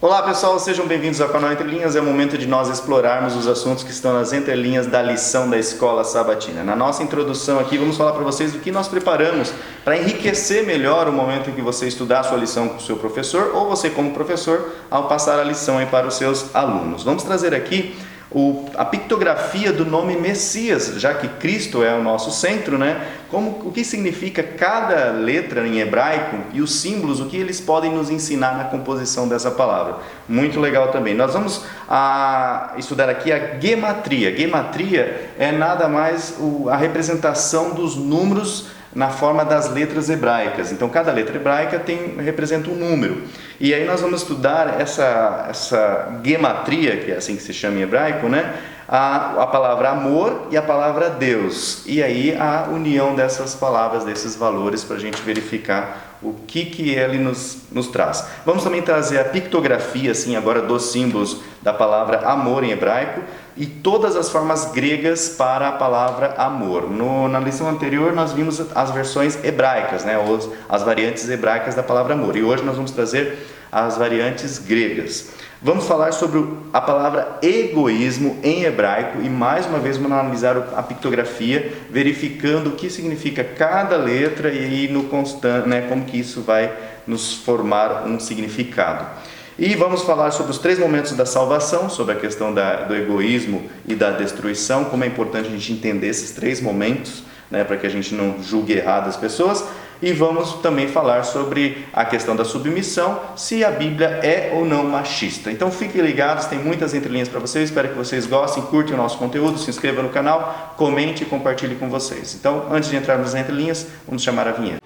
Olá pessoal, sejam bem-vindos ao canal Entre Linhas. É o momento de nós explorarmos os assuntos que estão nas entrelinhas da lição da Escola Sabatina. Na nossa introdução aqui, vamos falar para vocês do que nós preparamos para enriquecer melhor o momento em que você estudar a sua lição com o seu professor ou você como professor ao passar a lição aí para os seus alunos. Vamos trazer aqui a pictografia do nome Messias, já que Cristo é o nosso centro, né? O que significa cada letra em hebraico e os símbolos, o que eles podem nos ensinar na composição dessa palavra. Muito legal também. Nós vamos estudar aqui a gematria. Gematria é nada mais a representação dos números na forma das letras hebraicas. Então cada letra hebraica representa um número. E aí nós vamos estudar essa gematria, que é assim que se chama em hebraico, né? A palavra amor e a palavra Deus. E aí a união dessas palavras, desses valores, para a gente verificar o que ele nos traz. Vamos também trazer a pictografia, assim, agora dos símbolos da palavra amor em hebraico e todas as formas gregas para a palavra amor. Na lição anterior nós vimos as versões hebraicas, né, as variantes hebraicas da palavra amor. E hoje nós vamos trazer as variantes gregas. Vamos falar sobre a palavra egoísmo em hebraico e mais uma vez vamos analisar a pictografia, verificando o que significa cada letra e aí né, como que isso vai nos formar um significado. E vamos falar sobre os 3 momentos da salvação, sobre a questão do egoísmo e da destruição, como é importante a gente entender esses 3 momentos, né, para que a gente não julgue errado as pessoas. E vamos também falar sobre a questão da submissão, se a Bíblia é ou não machista. Então fiquem ligados, tem muitas entrelinhas para vocês, espero que vocês gostem, curtem o nosso conteúdo, se inscrevam no canal, comente e compartilhe com vocês. Então, antes de entrarmos nas entrelinhas, vamos chamar a vinheta.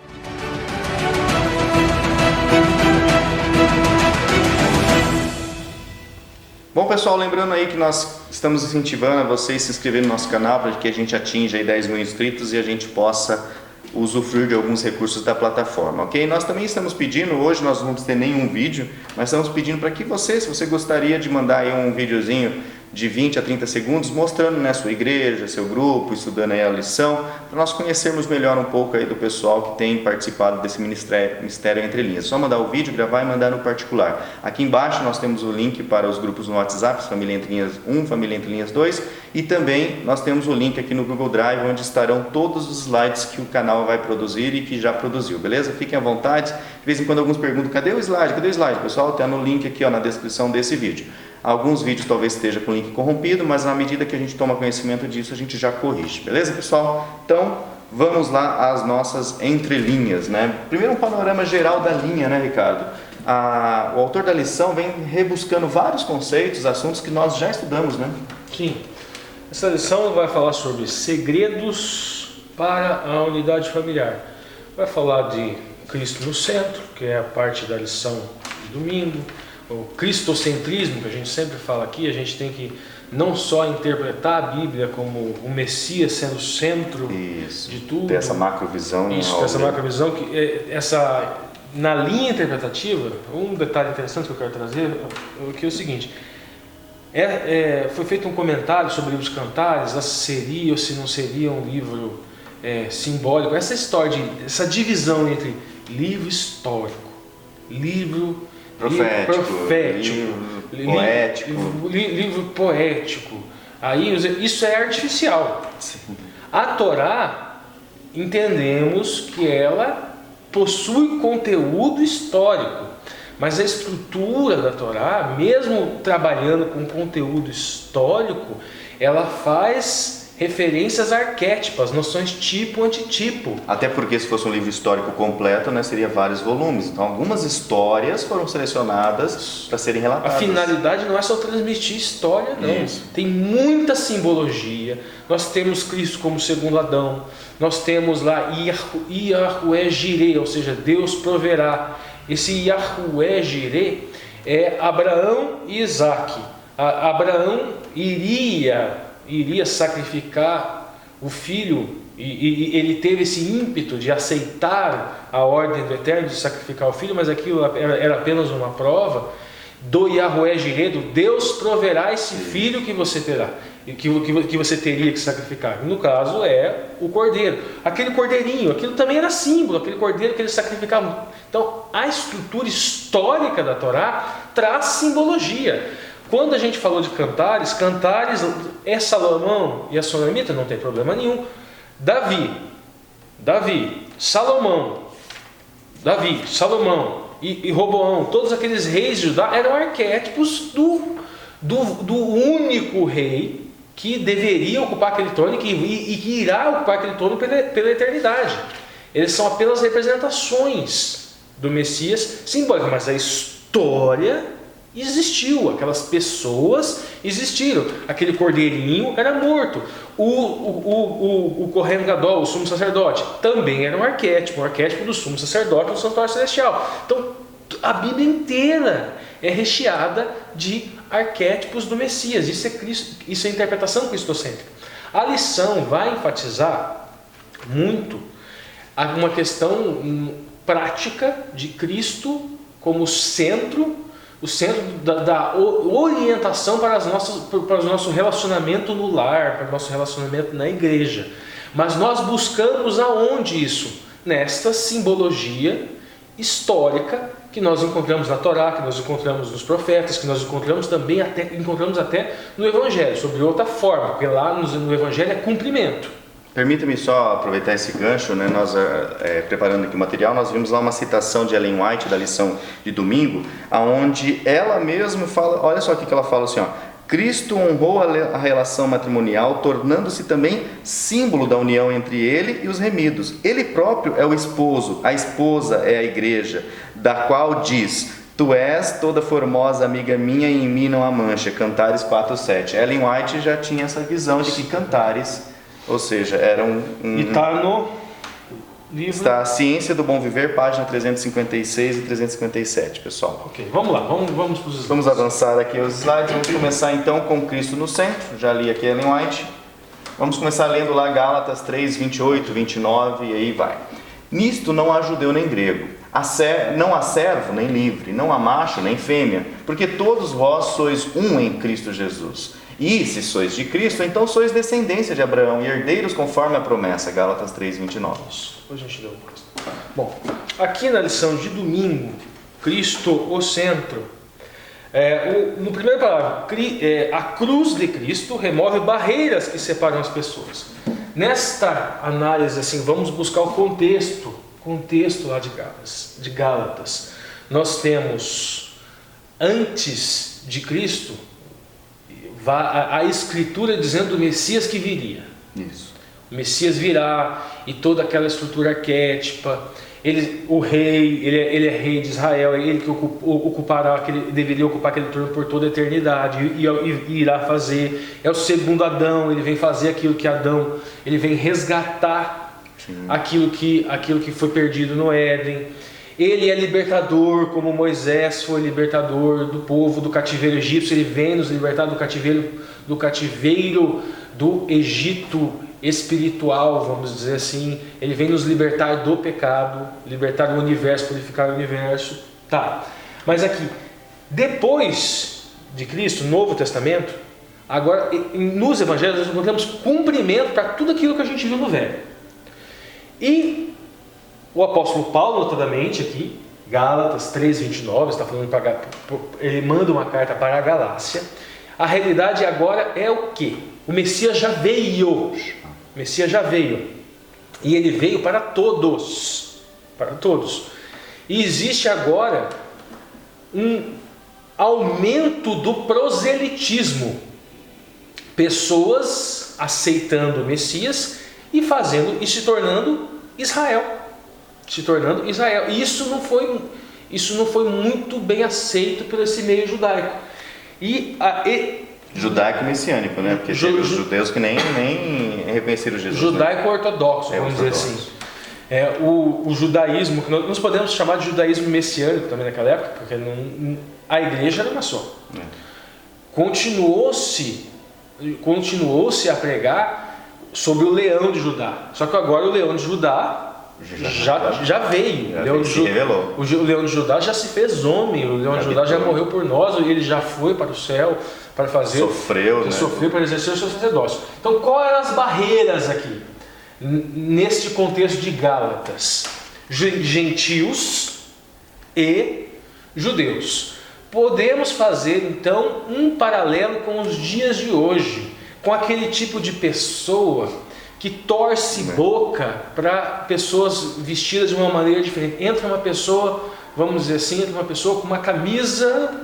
Bom pessoal, lembrando aí que nós estamos incentivando a vocês se inscreverem no nosso canal para que a gente atinja aí 10 mil inscritos e a gente possa usufruir de alguns recursos da plataforma, ok? Nós também estamos pedindo, hoje nós não vamos ter nenhum vídeo, mas estamos pedindo para que você, se você gostaria de mandar aí um videozinho de 20 a 30 segundos, mostrando, né, sua igreja, seu grupo, estudando aí a lição, para nós conhecermos melhor um pouco aí do pessoal que tem participado desse Ministério Entre Linhas. Só mandar o vídeo, gravar e mandar no particular. Aqui embaixo nós temos o link para os grupos no WhatsApp, Família Entre Linhas 1, Família Entre Linhas 2, e também nós temos o link aqui no Google Drive, onde estarão todos os slides que o canal vai produzir e que já produziu, beleza? Fiquem à vontade. De vez em quando alguns perguntam, cadê o slide? Cadê o slide? Pessoal, está no link aqui, ó, na descrição desse vídeo. Alguns vídeos talvez esteja com o link corrompido, mas na medida que a gente toma conhecimento disso, a gente já corrige, beleza, pessoal? Então, vamos lá às nossas entrelinhas, né? Primeiro um panorama geral da linha, né, Ricardo? O autor da lição vem rebuscando vários conceitos, assuntos que nós já estudamos, né? Sim. Essa lição vai falar sobre segredos para a unidade familiar. Vai falar de Cristo no centro, que é a parte da lição de domingo. O cristocentrismo, que a gente sempre fala aqui, a gente tem que não só interpretar a Bíblia como o Messias sendo o centro de tudo. Ter essa macrovisão. Isso, ter essa macrovisão, na linha interpretativa, um detalhe interessante que eu quero trazer é o seguinte, foi feito um comentário sobre livros cantares, se seria ou se não seria um livro simbólico, essa história, essa divisão entre livro histórico, livro profético, livro poético. Aí isso é artificial. Sim. A Torá, entendemos que ela possui conteúdo histórico, mas a estrutura da Torá, mesmo trabalhando com conteúdo histórico, ela faz referências arquétipas, noções tipo, antitipo. Até porque se fosse um livro histórico completo, né, seria vários volumes. Então algumas histórias foram selecionadas para serem relatadas. A finalidade não é só transmitir história, não. Isso. Tem muita simbologia. Nós temos Cristo como segundo Adão. Nós temos lá Yahué Jireh, ou seja, Deus proverá. Esse Yahué Jireh é Abraão e Isaac. Abraão iria sacrificar o filho e ele teve esse ímpeto de aceitar a ordem do Eterno de sacrificar o filho, mas aquilo era apenas uma prova. do Yahweh Jireh, do Deus proverá esse filho que você terá, que você teria que sacrificar. No caso é o cordeiro, aquele cordeirinho, aquilo também era símbolo, aquele cordeiro que eles sacrificavam. Então a estrutura histórica da Torá traz simbologia. Quando a gente falou de cantares é Salomão e a Solamita, não tem problema nenhum. Davi, Salomão e Roboão, todos aqueles reis de Judá eram arquétipos do único rei que deveria ocupar aquele trono e que irá ocupar aquele trono pela eternidade. Eles são apenas representações do Messias simbólicas, mas a história existiu, aquelas pessoas existiram, aquele cordeirinho era morto, o Kohen Gadol, o sumo sacerdote, também era um arquétipo do sumo sacerdote do santuário celestial. Então a Bíblia inteira é recheada de arquétipos do Messias. Isso é interpretação cristocêntrica. A lição vai enfatizar muito uma questão prática de Cristo como centro, o centro da orientação para o nosso relacionamento no lar, para o nosso relacionamento na igreja. Mas nós buscamos aonde isso? Nesta simbologia histórica que nós encontramos na Torá, que nós encontramos nos profetas, que nós encontramos até no Evangelho, sobre outra forma, porque lá no Evangelho é cumprimento. Permita-me só aproveitar esse gancho, né? Nós, preparando aqui o material, nós vimos lá uma citação de Ellen White, da lição de domingo, onde ela mesma fala, olha só o que ela fala assim, ó: Cristo honrou a relação matrimonial, tornando-se também símbolo da união entre ele e os remidos. Ele próprio é o esposo, a esposa é a igreja, da qual diz: Tu és toda formosa amiga minha e em mim não há mancha. Cantares 4:7. Ellen White já tinha essa visão de que Cantares, ou seja, era E está no livro... Está a Ciência do Bom Viver, página 356 e 357, pessoal. Ok, vamos lá, vamos para os slides. Vamos avançar aqui os slides. Vamos começar então com Cristo no centro. Já li aqui Ellen White. Vamos começar lendo lá Gálatas 3, 28, 29 e aí vai. Nisto não há judeu nem grego, não há servo nem livre, não há macho nem fêmea, porque todos vós sois um em Cristo Jesus. E se sois de Cristo, então sois descendência de Abraão e herdeiros conforme a promessa. Gálatas 3, 29. Depois a gente deu o texto. Bom, aqui na lição de domingo, Cristo o centro. No primeiro parágrafo, a cruz de Cristo remove barreiras que separam as pessoas. Nesta análise, assim, vamos buscar o contexto lá de Gálatas. Nós temos, antes de Cristo, a Escritura dizendo do Messias que viria. Isso. O Messias virá e toda aquela estrutura arquétipa. O rei, ele é rei de Israel, é ele que deveria ocupar aquele trono por toda a eternidade e irá fazer. É o segundo Adão, ele vem fazer aquilo que Adão, ele vem resgatar aquilo que foi perdido no Éden. Ele é libertador, como Moisés foi libertador do povo do cativeiro egípcio. Ele vem nos libertar do cativeiro do Egito espiritual, vamos dizer assim. Ele vem nos libertar do pecado, libertar do universo, purificar o universo. Tá. Mas aqui, depois de Cristo, Novo Testamento, agora nos Evangelhos nós encontramos cumprimento para tudo aquilo que a gente viu no Velho. E o apóstolo Paulo, notadamente aqui, Gálatas 3:29, está falando ele manda uma carta para a Galácia. A realidade agora é o quê? O Messias já veio. E ele veio para todos. E existe agora um aumento do proselitismo. Pessoas aceitando o Messias e se tornando Israel. E isso não foi muito bem aceito por esse meio judaico. Judaico messiânico, né? Porque teve os judeus que nem reconheceram Jesus. Judaico ortodoxo, vamos dizer assim. O judaísmo, que nós podemos chamar de judaísmo messiânico também naquela época, porque a igreja era uma só. Continuou-se a pregar sobre o leão de Judá. Só que agora o leão de Judá já veio. Se revelou. O leão de Judá já se fez homem, o leão de Judá já morreu por nós, ele já foi para o céu para fazer... Sofreu para exercer o seu sacerdócio. Então, quais eram as barreiras aqui? Neste contexto de Gálatas? Gentios e judeus. Podemos fazer, então, um paralelo com os dias de hoje, com aquele tipo de pessoa que torce boca para pessoas vestidas de uma maneira diferente. Entra uma pessoa, vamos dizer assim, entra uma pessoa com uma camisa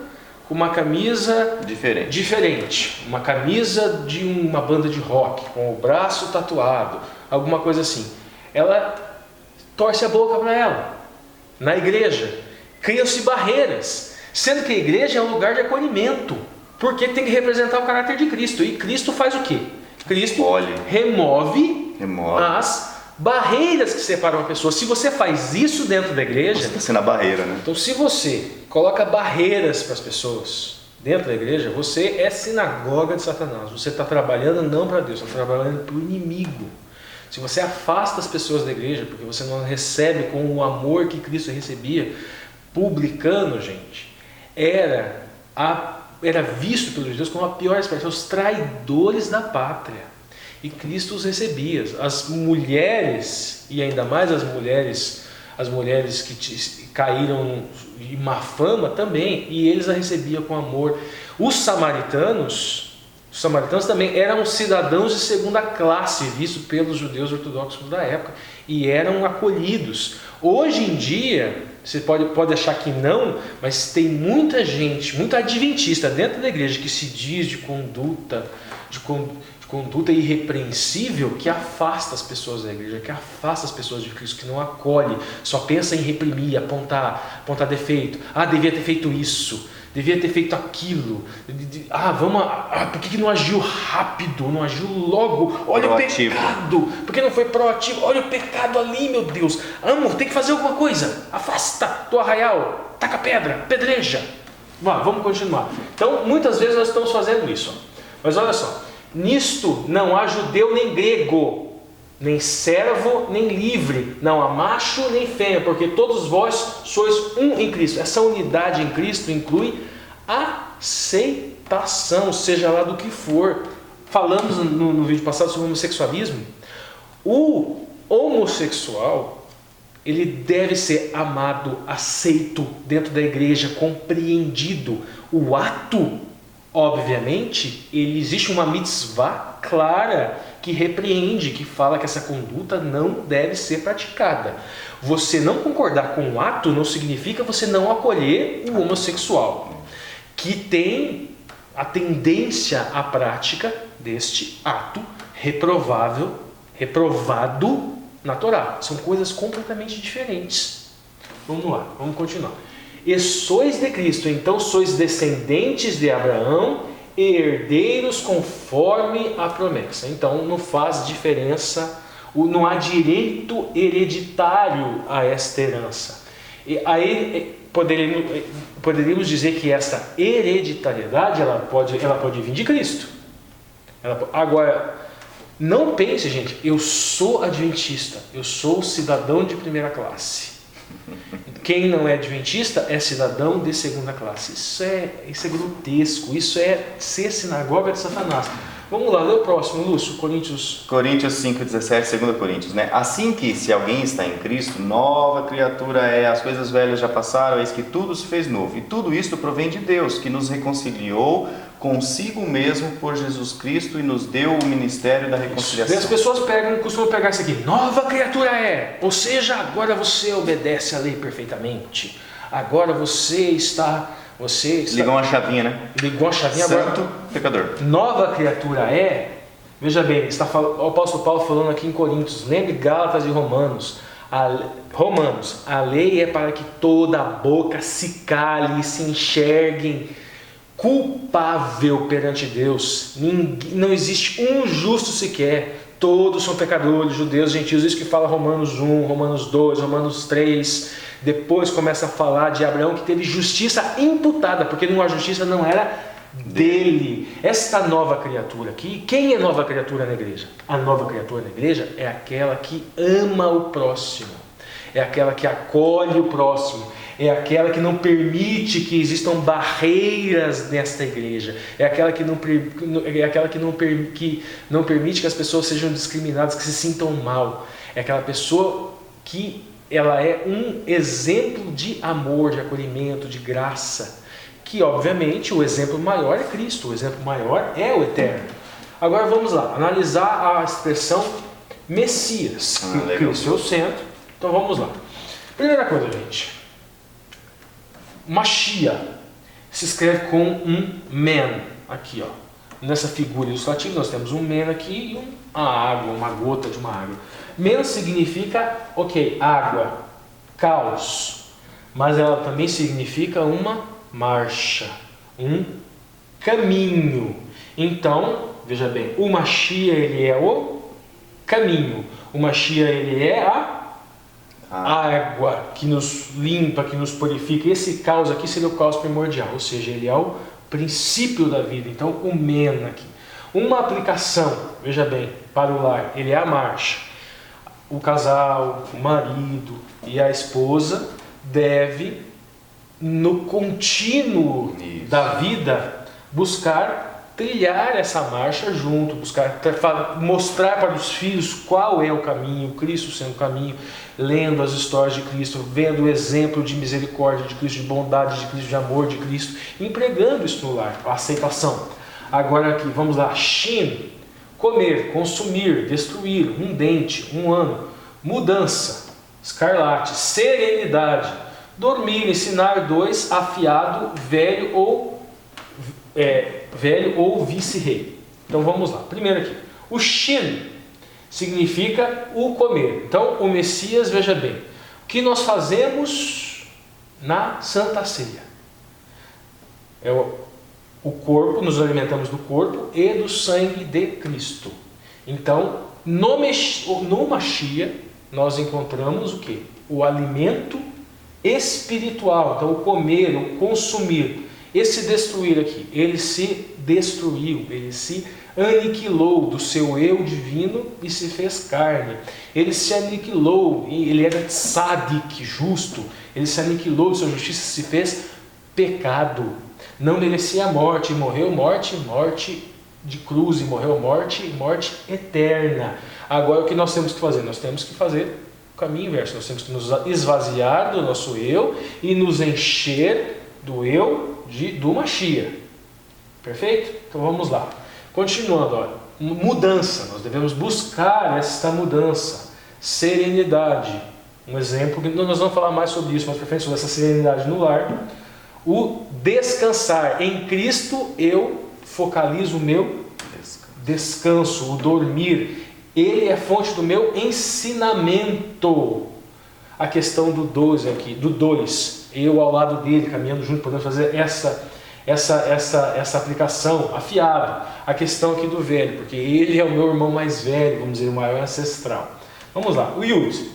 diferente, uma camisa de uma banda de rock, com o braço tatuado, alguma coisa assim. Ela torce a boca para ela. Na igreja, criam-se barreiras, sendo que a igreja é um lugar de acolhimento, porque tem que representar o caráter de Cristo. E Cristo faz o quê? Cristo remove as barreiras que separam a pessoa. Se você faz isso dentro da igreja, você está sendo a barreira, né? Então, se você coloca barreiras para as pessoas dentro da igreja, você é sinagoga de Satanás. Você está trabalhando não para Deus, você está trabalhando para o inimigo. Se você afasta as pessoas da igreja, porque você não recebe com o amor que Cristo recebia, publicano, gente, era visto pelos judeus como a pior espécie, os traidores da pátria. E Cristo os recebia. As mulheres, e ainda mais as mulheres que caíram em má fama também, e eles a recebiam com amor. Os samaritanos também eram cidadãos de segunda classe, vistos pelos judeus ortodoxos da época, e eram acolhidos. Hoje em dia, você pode achar que não, mas tem muita gente, muito adventista dentro da igreja que se diz de conduta irrepreensível, que afasta as pessoas da igreja, que afasta as pessoas de Cristo, que não acolhe, só pensa em reprimir, apontar defeito. Devia ter feito isso, devia ter feito aquilo. Por que não agiu rápido, não agiu logo? Olha proativo. O pecado, por que não foi proativo? Olha o pecado ali, meu Deus. Tem que fazer alguma coisa. Afasta do arraial, taca pedra, pedreja. Vamos continuar. Então, muitas vezes nós estamos fazendo isso. Mas olha só, nisto não há judeu nem grego, nem servo nem livre, não há macho nem fêmea, porque todos vós sois um em Cristo. Essa unidade em Cristo inclui aceitação, seja lá do que for. Falamos no vídeo passado sobre o homossexualismo. O homossexual, ele deve ser amado, aceito dentro da igreja, compreendido. O ato, obviamente, existe uma mitzvah clara que repreende, que fala que essa conduta não deve ser praticada. Você não concordar com o ato não significa você não acolher o homossexual, que tem a tendência à prática deste ato reprovado na Torá. São coisas completamente diferentes. Vamos lá, vamos continuar. E sois de Cristo, então sois descendentes de Abraão e herdeiros conforme a promessa. Então não faz diferença, não há direito hereditário a esta herança. E aí poderíamos dizer que essa hereditariedade ela pode vir de Cristo. Agora, não pense, gente, eu sou adventista, eu sou cidadão de primeira classe. Quem não é adventista é cidadão de segunda classe. Isso é grotesco, isso é ser sinagoga de Satanás. Vamos lá, lê o próximo, Lúcio, Coríntios 5,17, 2 Coríntios, né? Assim que, se alguém está em Cristo, nova criatura é, as coisas velhas já passaram, eis que tudo se fez novo. E tudo isto provém de Deus, que nos reconciliou consigo mesmo por Jesus Cristo e nos deu o ministério da reconciliação. E as pessoas costumam pegar isso aqui, nova criatura é, ou seja, agora você obedece a lei perfeitamente, agora você está... Ligou uma chavinha, né? Ligou a chavinha. Santo, agora, pecador. Nova criatura é, veja bem, o apóstolo Paulo falando aqui em Coríntios, lembre Gálatas e Romanos, a lei é para que toda a boca se cale e se enxerguem culpável perante Deus. Não existe um justo sequer, todos são pecadores, judeus, gentios, isso que fala Romanos 1, Romanos 2, Romanos 3, depois começa a falar de Abraão que teve justiça imputada, porque a justiça não era dele. Esta nova criatura aqui, quem é nova criatura na igreja? A nova criatura na igreja é aquela que ama o próximo, é aquela que acolhe o próximo, é aquela que não permite que existam barreiras nesta igreja, é aquela que não permite que as pessoas sejam discriminadas, que se sintam mal, é aquela pessoa que ela é um exemplo de amor, de acolhimento, de graça, que obviamente o exemplo maior é Cristo, o exemplo maior é o Eterno. Agora vamos lá, analisar a expressão Messias, que Cristo é o centro. Então vamos lá. Primeira coisa, gente, Mashiach se escreve com um men, aqui ó, nessa figura ilustrativa nós temos um men aqui e uma água, uma gota de uma água. Men significa, ok, água, caos, mas ela também significa uma marcha, um caminho. Então, veja bem, o Mashiach ele é o caminho, o Mashiach ele é a água que nos limpa, que nos purifica. Esse caos aqui seria o caos primordial, ou seja, ele é o princípio da vida. Então, o men aqui. Uma aplicação, veja bem, para o lar, ele é a marcha. O casal, o marido e a esposa deve, no contínuo da vida, buscar trilhar essa marcha junto, buscar mostrar para os filhos qual é o caminho, Cristo sendo o caminho, lendo as histórias de Cristo, vendo o exemplo de misericórdia de Cristo, de bondade de Cristo, de amor de Cristo, empregando isso no lar, a aceitação. Agora aqui, vamos lá, Shin, comer, consumir, destruir, um dente, um ano, mudança, escarlate, serenidade, dormir, ensinar, dois, afiado, velho ou vice-rei. Então vamos lá, primeiro aqui, o Shin significa o comer. Então o Messias, veja bem, o que nós fazemos na Santa Ceia? É o corpo, nos alimentamos do corpo e do sangue de Cristo. Então, no Mashiach, nós encontramos o que? O alimento espiritual. Então, o comer, o consumir, esse destruir aqui, ele se destruiu, ele se aniquilou do seu eu divino e se fez carne. Ele se aniquilou, ele era tzadik, justo, ele se aniquilou de sua justiça e se fez pecado. Não merecia a morte, e morreu morte de cruz, e morreu morte eterna. Agora o que nós temos que fazer? Nós temos que fazer o caminho inverso, nós temos que nos esvaziar do nosso eu e nos encher do eu do Mashiach. Perfeito? Então vamos lá. Continuando, olha, mudança, nós devemos buscar esta mudança, serenidade. Um exemplo, nós vamos falar mais sobre isso, mas preferência sobre essa serenidade no lar. O descansar em Cristo, eu focalizo o meu descanso, o dormir. Ele é fonte do meu ensinamento. A questão do 2 aqui, do 2, eu ao lado dele, caminhando junto, podemos fazer essa aplicação afiada. A questão aqui do velho, porque ele é o meu irmão mais velho, vamos dizer, o maior ancestral. Vamos lá, o Yud.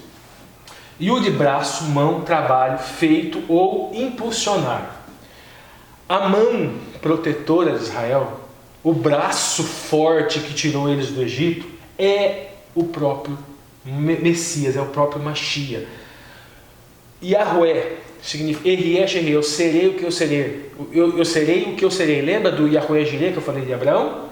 Yud, braço, mão, trabalho, feito ou impulsionar. A mão protetora de Israel, o braço forte que tirou eles do Egito, é o próprio Messias, é o próprio Mashiach. Yahweh significa eu serei o que eu serei. Eu serei o que eu serei. Lembra do Yahweh Jireh que eu falei de Abraão?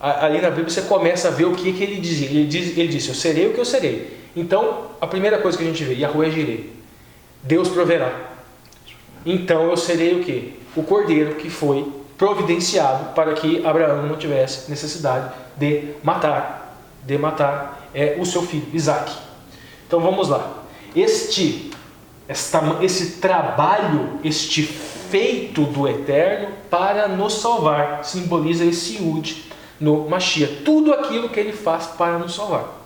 Ali na Bíblia você começa a ver o que ele dizia. Ele disse, eu serei o que eu serei. Então, a primeira coisa que a gente vê, Yahweh Jireh, Deus proverá. Então eu serei o que? O cordeiro que foi providenciado para que Abraão não tivesse necessidade de matar o seu filho, Isaac. Então vamos lá. Esse trabalho, este feito do Eterno para nos salvar, simboliza esse Yud no Mashiach. Tudo aquilo que ele faz para nos salvar.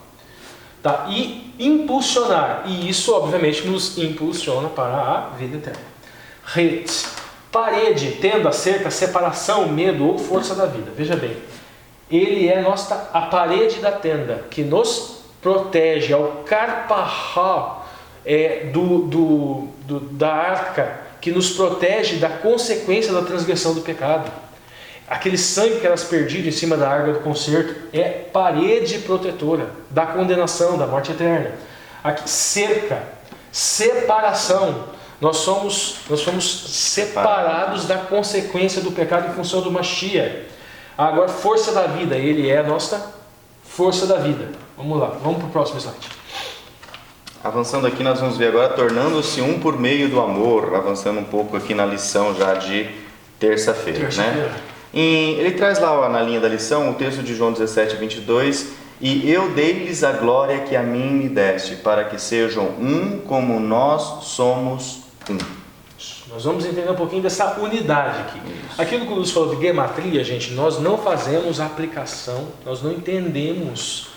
Tá? E impulsionar. E isso, obviamente, nos impulsiona para a vida eterna. Het. Parede, tenda, cerca, separação, medo ou força da vida. Veja bem. Ele é a parede da tenda que nos protege, é o carpahá da arca que nos protege da consequência da transgressão do pecado. Aquele sangue que elas perdiam em cima da arca do concerto é parede protetora da condenação, da morte eterna. Aqui, cerca, separação. Nós somos separados da consequência do pecado em função do Mashiach. Agora, força da vida, ele é a nossa força da vida. Vamos lá, vamos para o próximo slide. Avançando aqui, nós vamos ver agora, tornando-se um por meio do amor, avançando um pouco aqui na lição já de terça-feira, né? Ele traz lá na linha da lição o texto de João 17, 22, e eu dei-lhes a glória que a mim me deste, para que sejam um como nós somos um. Nós vamos entender um pouquinho dessa unidade aqui. Isso. Aquilo que o Lúcio falou de gematria, gente, nós não fazemos aplicação, nós não entendemos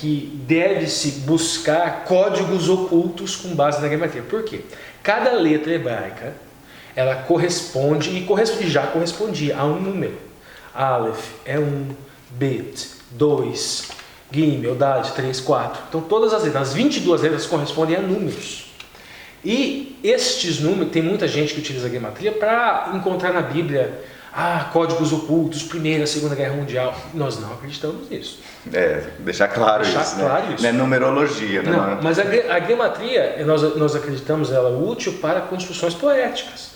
que deve-se buscar códigos ocultos com base na gematria. Por quê? Cada letra hebraica, ela corresponde, e já correspondia a um número. Aleph é 1, Bet, 2, Gimel, Dad, 3, 4. Então todas as letras, as 22 letras correspondem a números. E estes números, tem muita gente que utiliza a gematria para encontrar na Bíblia códigos ocultos, Primeira, Segunda Guerra Mundial. Nós não acreditamos nisso. Deixar claro isso. Não é numerologia. Não, mas a gematria, nós acreditamos ela útil para construções poéticas.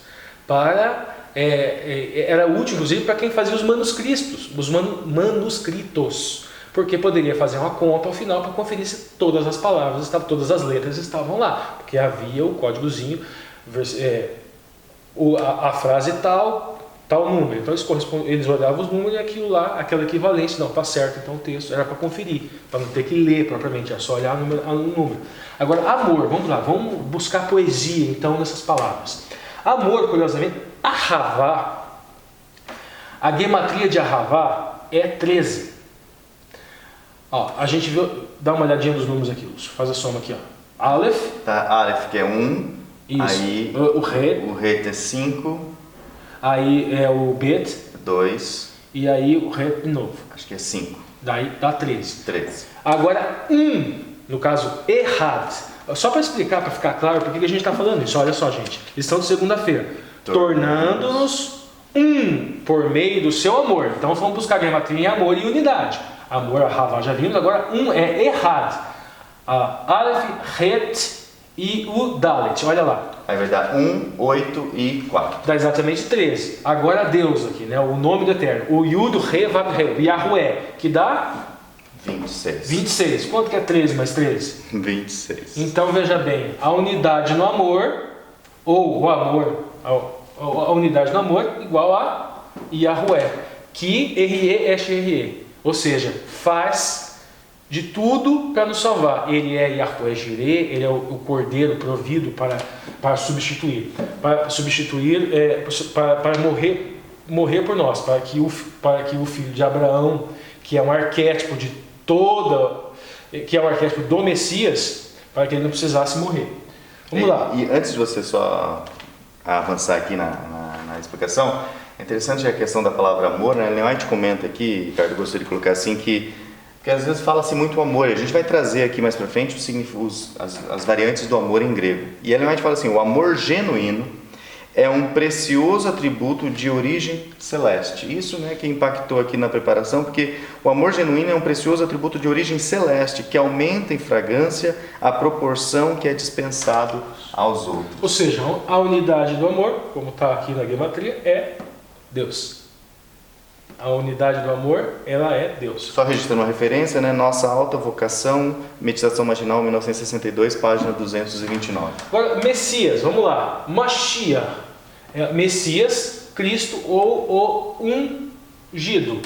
Era útil, inclusive, para quem fazia os manuscritos. Porque poderia fazer uma conta ao final para conferir se todas as palavras, todas as letras estavam lá. Porque havia o códigozinho, a frase tal número. Então eles olhavam os números e aquilo lá, aquela equivalência, não, está certo, então o texto era para conferir, para não ter que ler propriamente, era só olhar o número. Agora, amor, vamos lá, vamos buscar poesia então nessas palavras. Amor, curiosamente, Ahavá, a gematria de Ahavá é 13. A gente viu, dá uma olhadinha nos números aqui, Lúcio. Faz a soma aqui, Aleph. Tá, Aleph que é 1. Isso. Aí o Re. O Re é 5. Aí é o Bet. 2. E aí o Re de novo. Acho que é 5. Daí dá 13. 13. Agora, no caso, Errad. Só para explicar, para ficar claro, por que a gente está falando isso. Olha só, gente. Lição de segunda-feira. Tornando-nos um por meio do seu amor. Então vamos buscar gematria em amor e unidade. Amor, Ahavá já vimos, agora é Errad. Aleph, Het e o Dalet, olha lá. Aí vai dar 1, 8 e 4. Dá exatamente 13. Agora Deus aqui, né? O nome do Eterno. O Yud, Re, Vav, Re, Yahué, que dá 26. 26. Quanto que é 13 mais 13? 26. Então veja bem, a unidade no amor, ou o amor, a unidade no amor igual a Yahué, que R-E-S-R-E. Ou seja, faz de tudo para nos salvar. Ele é Yahué Jireh, ele é o cordeiro provido para substituir. Para morrer por nós, para que o filho de Abraão, que é um arquétipo que é um arquétipo do Messias, para que ele não precisasse morrer. Vamos lá. E antes de você só avançar aqui na explicação, é interessante a questão da palavra amor, né? Ellen White comenta aqui, Ricardo, gostaria de colocar assim, que às vezes fala-se muito amor, e a gente vai trazer aqui mais para frente as variantes do amor em grego. E Ellen White fala assim, o amor genuíno é um precioso atributo de origem celeste. Isso, né, que impactou aqui na preparação, porque o amor genuíno é um precioso atributo de origem celeste, que aumenta em fragrância à proporção que é dispensado aos outros. Ou seja, a unidade do amor, como está aqui na gematria, é Deus. A unidade do amor, ela é Deus. Só registrando uma referência, né? Nossa Alta Vocação, Meditação Matinal, 1962, página 229. Agora, Messias, vamos lá. Mashiach, Messias, Cristo ou o ungido.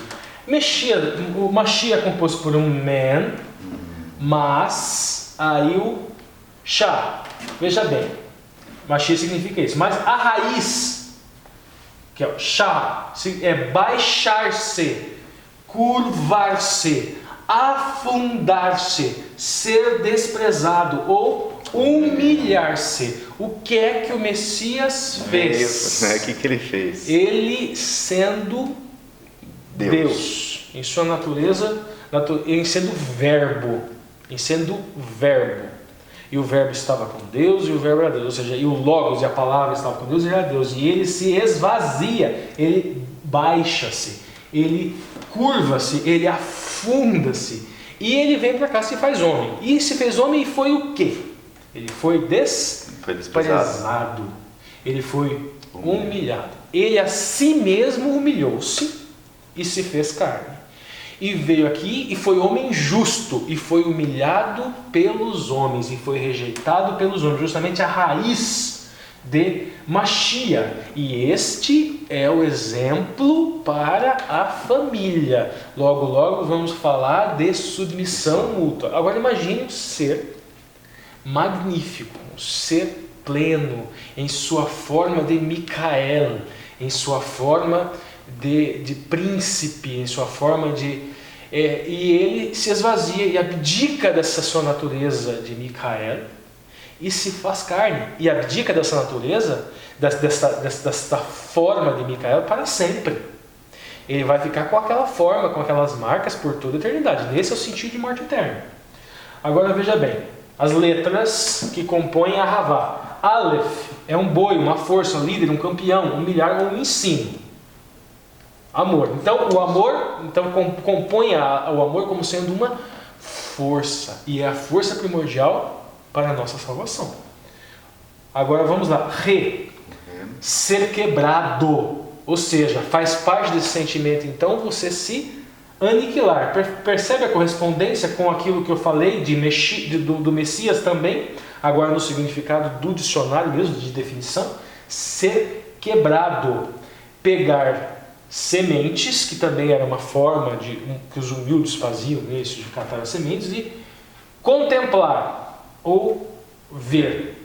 O Mashiach é composto por um man, mas aí o Shah. Veja bem, Mashiach significa isso. Mas a raiz, que é o Shah, é baixar-se, curvar-se, afundar-se, ser desprezado ou humilhar-se. O que é que o Messias fez? O que ele fez? Ele sendo Deus em sua natureza, em sendo verbo, E o verbo estava com Deus e o verbo era Deus, ou seja, e o Logos e a palavra estavam com Deus e era Deus. E ele se esvazia, ele baixa-se, ele curva-se, ele afunda-se. E ele vem para cá, se faz homem. E se fez homem e foi o quê? Ele foi desprezado. Ele foi humilhado. Ele a si mesmo humilhou-se e se fez carne. E veio aqui e foi homem justo. E foi humilhado pelos homens. E foi rejeitado pelos homens. Justamente a raiz de Machia. E este é o exemplo para a família. Logo, logo vamos falar de submissão mútua. Agora imagine um ser magnífico, um ser pleno, em sua forma de Micael, em sua forma de príncipe, em sua forma de... e ele se esvazia e abdica dessa sua natureza de Micael e se faz carne, e abdica dessa natureza, desta forma de Micael para sempre. Ele vai ficar com aquela forma, com aquelas marcas por toda a eternidade. Esse é o sentido de morte eterna. Agora veja bem, as letras que compõem a Havá. Aleph é um boi, uma força, um líder, um campeão, um milhar ou um ensino. Amor. Então o amor compõe o amor como sendo uma força, e é a força primordial para a nossa salvação. Agora vamos lá. Ser quebrado. Ou seja, faz parte desse sentimento, então, você se aniquilar. Percebe a correspondência com aquilo que eu falei do Messias também? Agora no significado do dicionário mesmo, de definição. Ser quebrado. Pegar sementes, que também era uma forma que os humildes faziam, isso, de catar as sementes, e contemplar ou ver.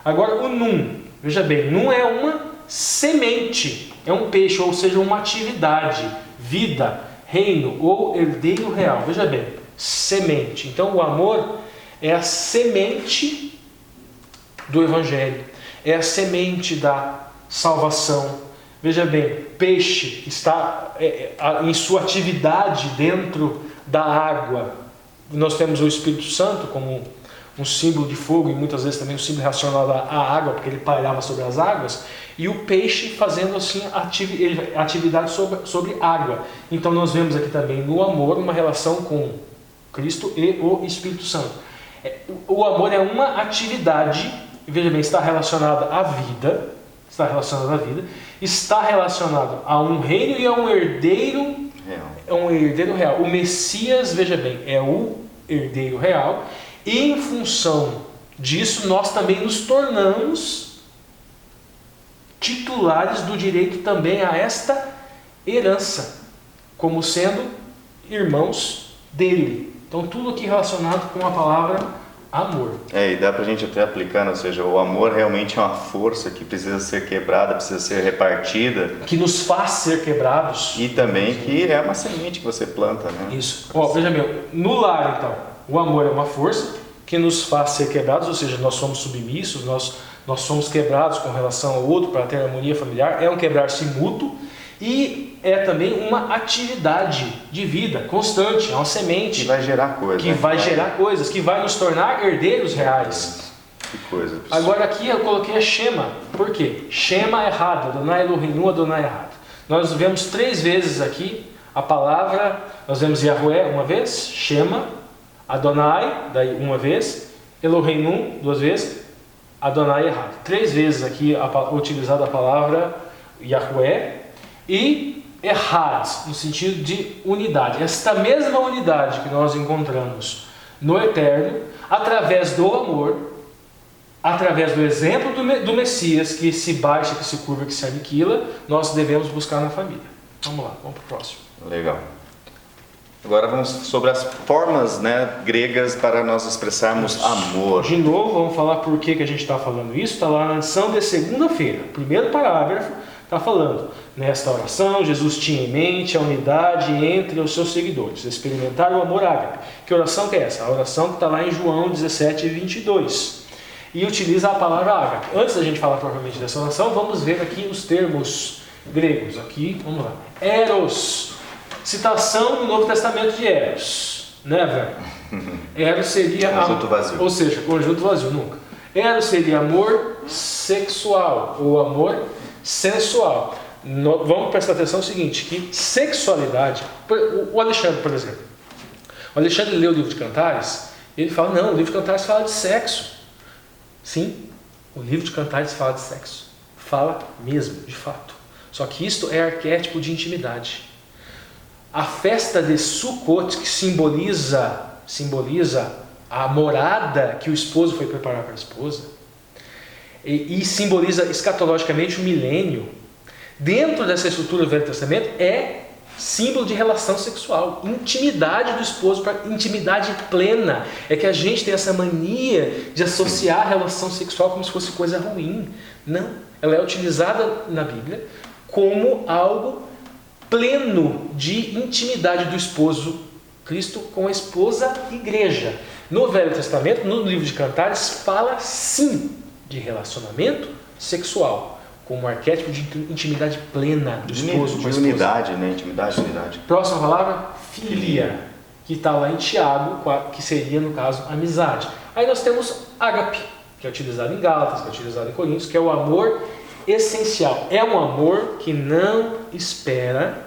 Agora o Nun, veja bem, Nun é uma semente, é um peixe, ou seja, uma atividade, vida, reino ou herdeiro real. Veja bem, semente. Então o amor é a semente do Evangelho, é a semente da salvação. Veja bem, peixe está em sua atividade dentro da água. Nós temos o Espírito Santo como um símbolo de fogo, e muitas vezes também um símbolo relacionado à água, porque ele pairava sobre as águas, e o peixe fazendo assim atividade sobre água. Então nós vemos aqui também no amor uma relação com Cristo e o Espírito Santo. O amor é uma atividade, veja bem, está relacionada à vida, está relacionado a um reino e a um herdeiro real. É um herdeiro real. O Messias, veja bem, é o herdeiro real. E em função disso, nós também nos tornamos titulares do direito também a esta herança, como sendo irmãos dele. Então, tudo aqui relacionado com a palavra amor. E dá pra gente até aplicar, ou seja, o amor realmente é uma força que precisa ser quebrada, precisa ser repartida. Que nos faz ser quebrados. E também que é uma semente que você planta, né? Isso. Veja bem, no lar então, o amor é uma força que nos faz ser quebrados, ou seja, nós somos submissos, nós somos quebrados com relação ao outro para ter harmonia familiar, é um quebrar-se mútuo e é também uma atividade de vida constante, é uma semente. Que vai gerar coisas. Que vai nos tornar herdeiros reais. Que coisa. Agora aqui eu coloquei a Shema, por quê? Shema errado, Adonai Elohim, Adonai errado. Nós vemos 3 vezes aqui a palavra, nós vemos Yahweh uma vez, Shema, Adonai, daí uma vez, Elohim 2 vezes, Adonai errado. 3 vezes aqui utilizada a palavra Yahweh e Errad, no sentido de unidade. Esta mesma unidade que nós encontramos no Eterno, através do amor, através do exemplo do Messias, que se baixa, que se curva, que se aniquila, nós devemos buscar na família. Vamos lá, vamos para o próximo. Legal. Agora vamos sobre as formas, gregas para nós expressarmos amor. De novo, vamos falar por que a gente está falando isso. Está lá na lição de segunda-feira. Primeiro parágrafo está falando. Nesta oração, Jesus tinha em mente a unidade entre os seus seguidores. Experimentar o amor ágape. Que oração que é essa? A oração que está lá em João 17, 22. E utiliza a palavra ágape. Antes da gente falar propriamente dessa oração, vamos ver aqui os termos gregos. Aqui, vamos lá. Eros. Citação no Novo Testamento de Eros, velho? Eros seria conjunto vazio. Ou seja, conjunto vazio, nunca. Eros seria amor sexual ou amor sensual. Vamos prestar atenção no seguinte, que sexualidade... O Alexandre, por exemplo. O Alexandre leu o livro de Cantares, ele fala, não, o livro de Cantares fala de sexo. Sim, o livro de Cantares fala de sexo. Fala mesmo, de fato. Só que isto é arquétipo de intimidade. A festa de Sukkot, que simboliza a morada que o esposo foi preparar para a esposa, e simboliza escatologicamente o milênio, dentro dessa estrutura do Velho Testamento, é símbolo de relação sexual, intimidade do esposo, para intimidade plena. É que a gente tem essa mania de associar a relação sexual como se fosse coisa ruim. Não, ela é utilizada na Bíblia como algo pleno de intimidade do esposo Cristo com a esposa igreja. No Velho Testamento, no livro de Cantares, fala sim de relacionamento sexual, como arquétipo de intimidade plena do esposo com a esposa. Unidade, né? Intimidade, unidade. Próxima palavra, filia, que está lá em Tiago, que seria, no caso, amizade. Aí nós temos ágape, que é utilizado em Gálatas, que é utilizado em Coríntios, que é o amor essencial. É um amor que não espera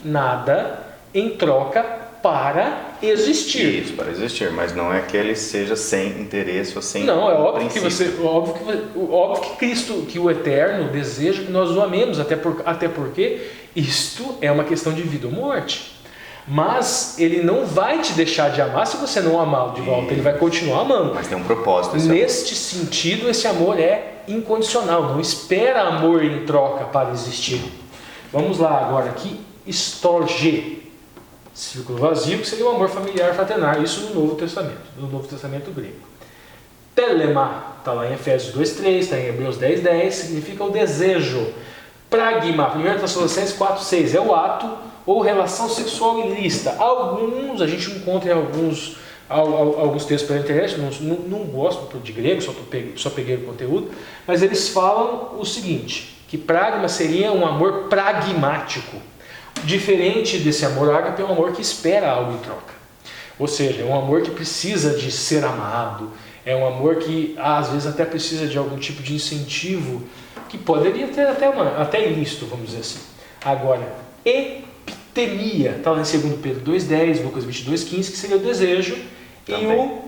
nada em troca para existir. Isso, para existir, mas não é que ele seja sem interesse ou sem Não, é óbvio princípio. óbvio que Cristo, que o Eterno deseja que nós o amemos, até porque isto é uma questão de vida ou morte. Mas ele não vai te deixar de amar se você não amá-lo de volta, ele vai continuar amando. Mas tem um propósito. Neste sentido, esse amor é incondicional, não espera amor em troca para existir. Vamos lá agora aqui, storge. Círculo vazio, que seria o amor familiar fraternar, isso no Novo Testamento grego. Telema, está lá em Efésios 2:3, está em Hebreus 10:10, significa o desejo. Pragma, 1 Tessalonicenses 4:6, é o ato ou relação sexual ilícita. Alguns, a gente encontra em alguns textos pela internet, não gosto de grego, só peguei o conteúdo, mas eles falam o seguinte, que pragma seria um amor pragmático. Diferente desse amor ágape, é um amor que espera algo em troca. Ou seja, é um amor que precisa de ser amado, é um amor que às vezes até precisa de algum tipo de incentivo, que poderia ter até ilícito, vamos dizer assim. Agora, epitemia, está lá em 2 Pedro 2:10, Lucas 22:15, que seria o desejo, também. E o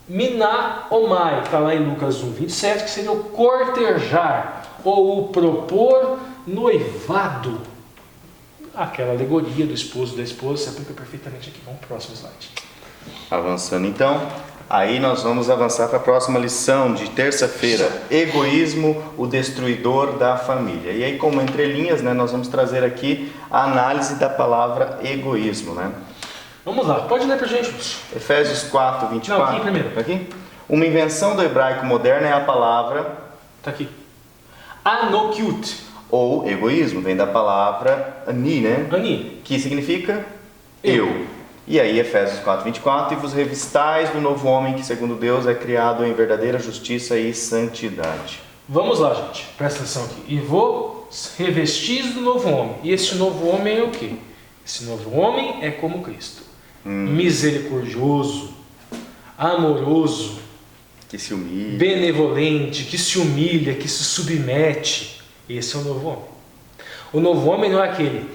minaomai, está lá em Lucas 1:27, que seria o cortejar, ou o propor noivado. Aquela alegoria do esposo da esposa se aplica perfeitamente aqui. Vamos para o próximo slide. Avançando então, aí nós vamos avançar para a próxima lição de terça-feira. Egoísmo, o destruidor da família. E aí, como entrelinhas, né, nós vamos trazer aqui a análise da palavra egoísmo, né? Vamos lá, pode ler para a gente. Efésios 4:24. Não, aqui primeiro. Aqui? Uma invenção do hebraico moderno é a palavra... Está aqui. Anokiut. Ou egoísmo, vem da palavra ani, né? Ani. Que significa eu. E aí Efésios 4:24, e vos revistais do novo homem que segundo Deus é criado em verdadeira justiça e santidade. Vamos lá, gente, presta atenção aqui. E vos revestis do novo homem. E esse novo homem é o quê? Esse novo homem é como Cristo. Misericordioso, amoroso, que se humilha, benevolente, que se humilha, que se submete. Esse é o novo homem. O novo homem não é aquele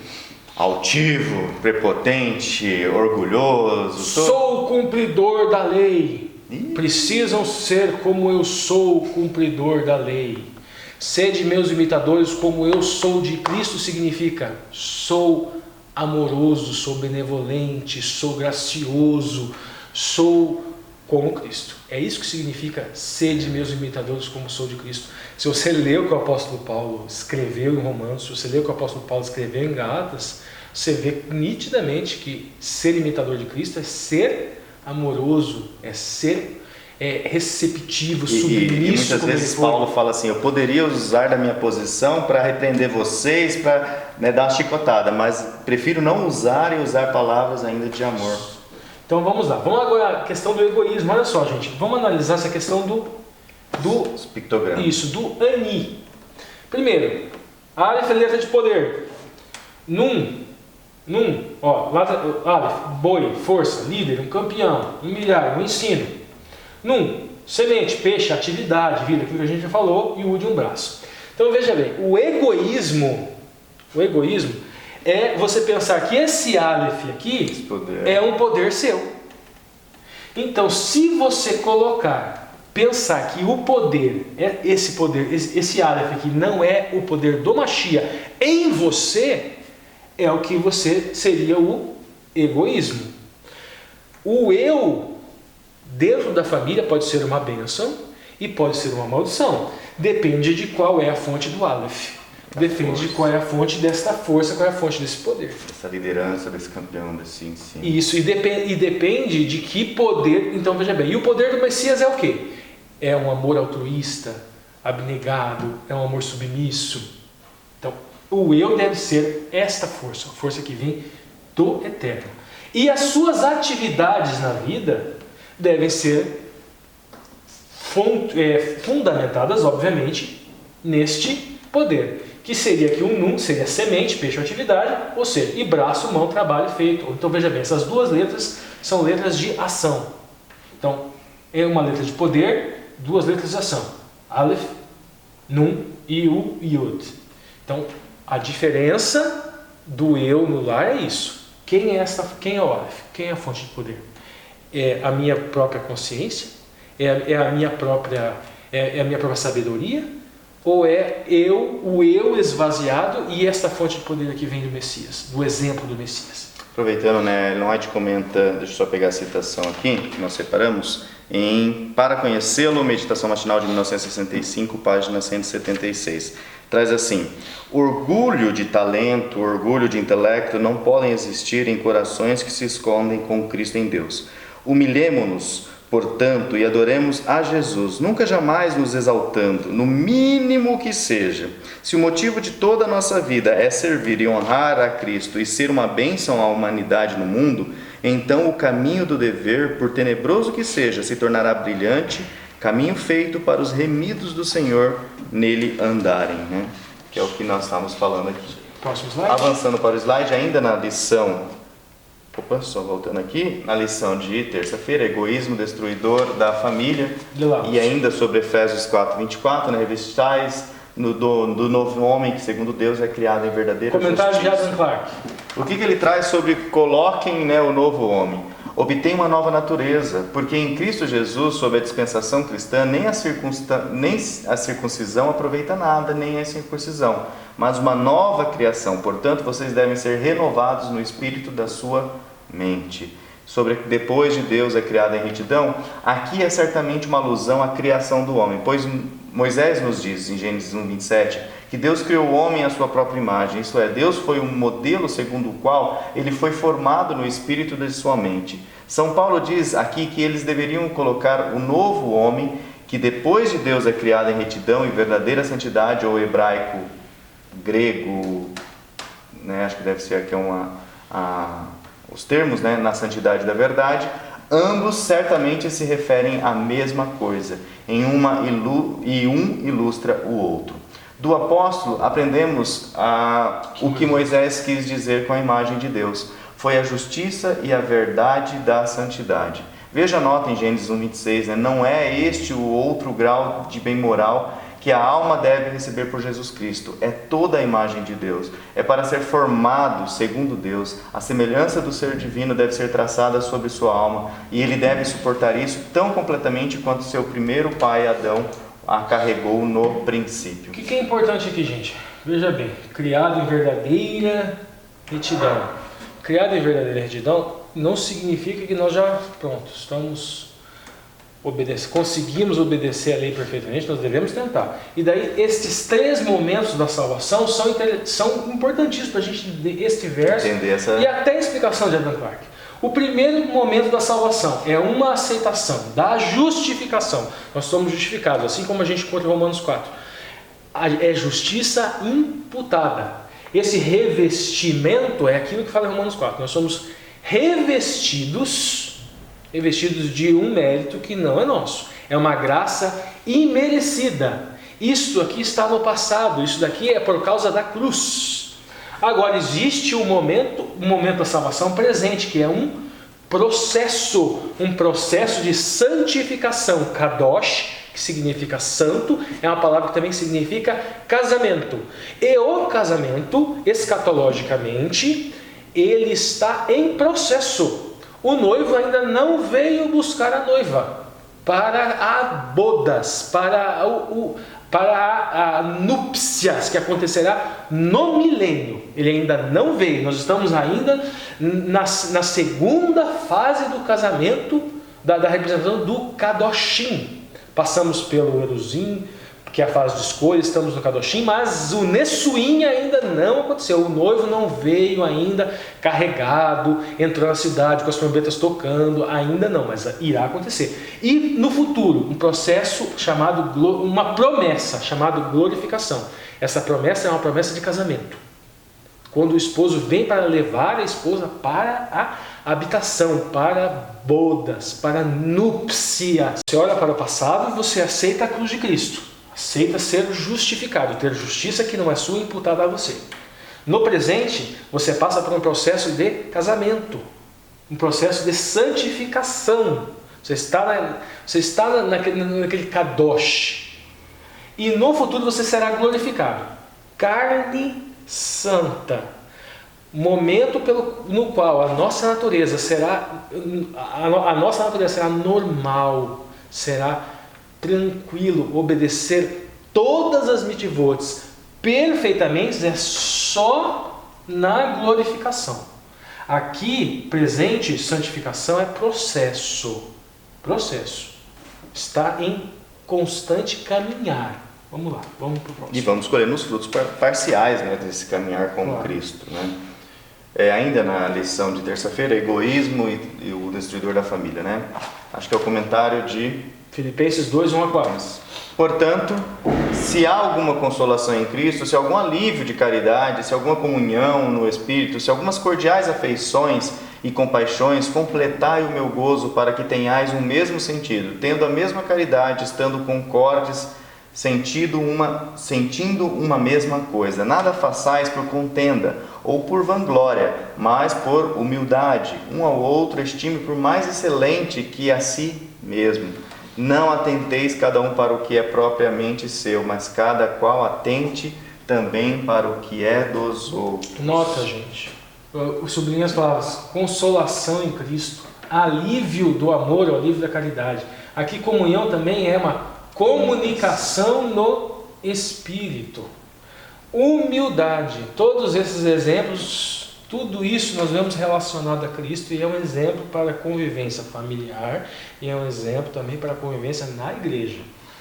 altivo, prepotente, orgulhoso. Sou o cumpridor da lei. Precisam ser como eu sou o cumpridor da lei. Sede meus imitadores como eu sou de Cristo, significa sou amoroso, sou benevolente, sou gracioso, sou como Cristo. É isso que significa sede meus imitadores como sou de Cristo. Se você lê o que o apóstolo Paulo escreveu em Romanos, se você lê o que o apóstolo Paulo escreveu em Gálatas, você vê nitidamente que ser imitador de Cristo é ser amoroso, é ser receptivo, submisso. E muitas vezes Paulo fala assim, eu poderia usar da minha posição para repreender vocês, para dar uma chicotada, mas prefiro não usar e usar palavras ainda de amor. Então vamos lá, vamos agora à questão do egoísmo. Olha só, gente, vamos analisar essa questão do pictograma. Isso, do ani. Primeiro, a Aleph é letra de poder. Num, ó, Aleph, boi, força, líder, um campeão, humilhar, um ensino. Num, semente, peixe, atividade, vida, aquilo que a gente já falou, e o de um braço. Então veja bem, o egoísmo O egoísmo é você pensar que esse Aleph aqui é um poder seu. Então, se você pensar que o poder, esse Aleph aqui não é o poder do Mashiach em você, é o que seria o egoísmo. O eu dentro da família pode ser uma bênção e pode ser uma maldição. Depende de qual é a fonte do Aleph. Depende de qual é a fonte desta força, qual é a fonte desse poder. Essa liderança desse campeão, desse ensino. Isso, e depende de que poder. Então veja bem, e o poder do Messias é o quê? É um amor altruísta, abnegado, é um amor submisso. Então, o eu deve ser esta força, a força que vem do Eterno. E as suas atividades na vida devem ser fundamentadas, obviamente, neste poder. Que seria aqui um Nun, seria semente, peixe ou atividade, ou seja, e braço, mão, trabalho feito. Então veja bem, essas duas letras são letras de ação. Então, é uma letra de poder, duas letras de ação. Aleph, Nun e U, Yud. Então, a diferença do eu no lar é isso. Quem é o Aleph? Quem é a fonte de poder? É a minha própria consciência? É a minha própria sabedoria? Ou é o eu esvaziado e esta fonte de poder aqui vem do Messias, do exemplo do Messias? Aproveitando, né, Ellen White comenta, deixa eu só pegar a citação aqui, que nós separamos, Para Conhecê-lo, Meditação Matinal de 1965, página 176. Traz assim: orgulho de talento, orgulho de intelecto não podem existir em corações que se escondem com Cristo em Deus. Humilhemo-nos, portanto, e adoremos a Jesus, nunca jamais nos exaltando, no mínimo que seja. Se o motivo de toda a nossa vida é servir e honrar a Cristo e ser uma bênção à humanidade no mundo, então o caminho do dever, por tenebroso que seja, se tornará brilhante, caminho feito para os remidos do Senhor nele andarem, né? Que é o que nós estamos falando aqui. Próximo slide. Avançando para o slide, ainda na lição... só voltando aqui, na lição de terça-feira, egoísmo destruidor da família, e ainda sobre Efésios 4:24, né, revestais do novo homem que segundo Deus é criado em verdadeira comentário justiça. de Adam Clark. O que ele traz sobre coloquem, né, o novo homem? Obtém uma nova natureza, porque em Cristo Jesus, sob a dispensação cristã, nem a circuncisão aproveita nada, nem a circuncisão, mas uma nova criação. Portanto, vocês devem ser renovados no espírito da sua mente. Sobre depois de Deus é criado em retidão, aqui é certamente uma alusão à criação do homem, pois Moisés nos diz, em Gênesis 1:27, que Deus criou o homem à sua própria imagem, isto é, Deus foi um modelo segundo o qual ele foi formado no espírito de sua mente. São Paulo diz aqui que eles deveriam colocar o novo homem, que depois de Deus é criado em retidão e verdadeira santidade, ou hebraico, grego, né, acho que deve ser aqui os termos, né, na santidade da verdade, ambos certamente se referem à mesma coisa, e um ilustra o outro. Do apóstolo aprendemos o que Moisés quis dizer com a imagem de Deus. Foi a justiça e a verdade da santidade. Veja a nota em Gênesis 1:26, né? Não é este o outro grau de bem moral que a alma deve receber por Jesus Cristo. É toda a imagem de Deus. É para ser formado segundo Deus. A semelhança do ser divino deve ser traçada sobre sua alma, e ele deve suportar isso tão completamente quanto seu primeiro pai Adão a carregou no princípio. O que é importante aqui, gente? Veja bem, criado em verdadeira retidão. Criado em verdadeira retidão não significa que nós já, conseguimos obedecer a lei perfeitamente, nós devemos tentar. E daí, estes três momentos da salvação são importantíssimos para a gente entender este verso e até a explicação de Adam Clark. O primeiro momento da salvação é uma aceitação da justificação. Nós somos justificados, assim como a gente encontra em Romanos 4. É justiça imputada. Esse revestimento é aquilo que fala em Romanos 4. Nós somos revestidos de um mérito que não é nosso. É uma graça imerecida. Isto aqui está no passado. Isso daqui é por causa da cruz. Agora existe um momento da salvação presente, que é um processo de santificação, kadosh, que significa santo, é uma palavra que também significa casamento. E o casamento, escatologicamente, ele está em processo. O noivo ainda não veio buscar a noiva para a bodas, para a núpcias que acontecerá no milênio. Ele ainda não veio. Nós estamos ainda na segunda fase do casamento, da representação do Kadoshim. Passamos pelo Eruzim, que é a fase de escolha, estamos no Kadoshim, mas o Nessuim ainda não aconteceu. O noivo não veio ainda carregado, entrou na cidade com as trombetas tocando, ainda não, mas irá acontecer. E no futuro, um processo chamado, uma promessa chamada glorificação. Essa promessa é uma promessa de casamento. Quando o esposo vem para levar a esposa para a habitação, para bodas, para núpcias. Você olha para o passado e você aceita a cruz de Cristo. Aceita ser justificado, ter justiça que não é sua imputada a você. No presente, você passa por um processo de casamento, um processo de santificação. Você está naquele kadosh. E no futuro você será glorificado. Carne santa. Momento no qual a nossa natureza será normal, será tranquilo, obedecer todas as mitzvot perfeitamente é só na glorificação. Aqui, presente, santificação é processo. Está em constante caminhar. Vamos lá, vamos para o próximo. E vamos escolhendo os frutos parciais, né, desse caminhar com Cristo, né? Ainda na lição de terça-feira, egoísmo e o destruidor da família, né? Acho que é o comentário de Filipenses 2, 1 a 4. Portanto, se há alguma consolação em Cristo, se há algum alívio de caridade, se há alguma comunhão no Espírito, se há algumas cordiais afeições e compaixões, completai o meu gozo para que tenhais um mesmo sentido, tendo a mesma caridade, estando concordes, sentindo uma mesma coisa. Nada façais por contenda ou por vanglória, mas por humildade. Um ao outro estime por mais excelente que a si mesmo. Não atenteis cada um para o que é propriamente seu, mas cada qual atente também para o que é dos outros. Nota, gente, eu sublinho as palavras consolação em Cristo, alívio do amor, o alívio da caridade. Aqui comunhão também é uma comunicação no Espírito. Humildade, todos esses exemplos, tudo isso nós vemos relacionado a Cristo e é um exemplo para a convivência familiar e é um exemplo também para a convivência na igreja.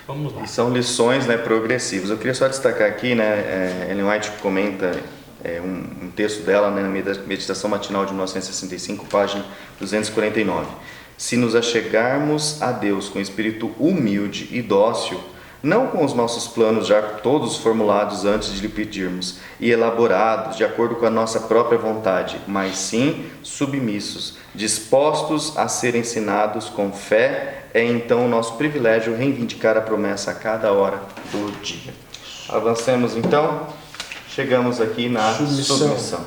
Vamos lá. E são lições, né, progressivas. Eu queria só destacar aqui, né, Ellen White comenta um texto dela, né, na Meditação Matinal de 1965, página 249. Se nos achegarmos a Deus com espírito humilde e dócil, não com os nossos planos já todos formulados antes de lhe pedirmos e elaborados de acordo com a nossa própria vontade, mas sim submissos, dispostos a ser ensinados com fé, é então o nosso privilégio reivindicar a promessa a cada hora do dia. Avancemos então, chegamos aqui na submissão.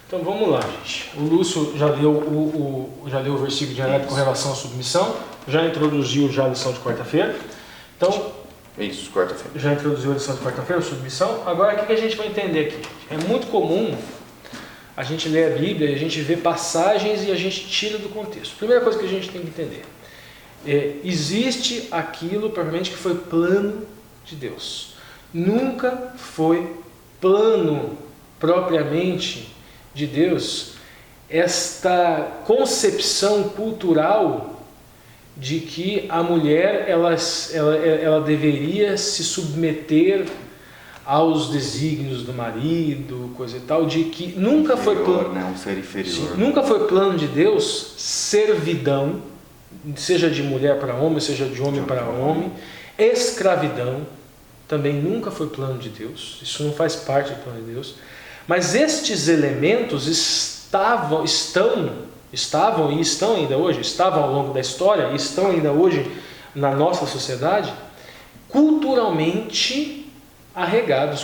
Então vamos lá, gente. O Lúcio já leu o versículo de Anéto com relação à submissão, já introduziu já a lição de quarta-feira. Então, isso, quarta-feira. Já introduziu a lição de quarta-feira, submissão. Agora, o que a gente vai entender aqui? É muito comum a gente ler a Bíblia e a gente vê passagens e a gente tira do contexto. Primeira coisa que a gente tem que entender existe aquilo, provavelmente, que foi plano de Deus. Nunca foi plano propriamente de Deus esta concepção cultural de que a mulher ela deveria se submeter aos desígnios do marido, coisa e tal, de que nunca foi plano, né? Um ser inferior. Nunca foi plano de Deus servidão, seja de mulher para homem, seja de homem para homem, escravidão, também nunca foi plano de Deus. Isso não faz parte do plano de Deus. Mas estes elementos estavam e estão ainda hoje, estavam ao longo da história e estão ainda hoje na nossa sociedade, culturalmente arregados,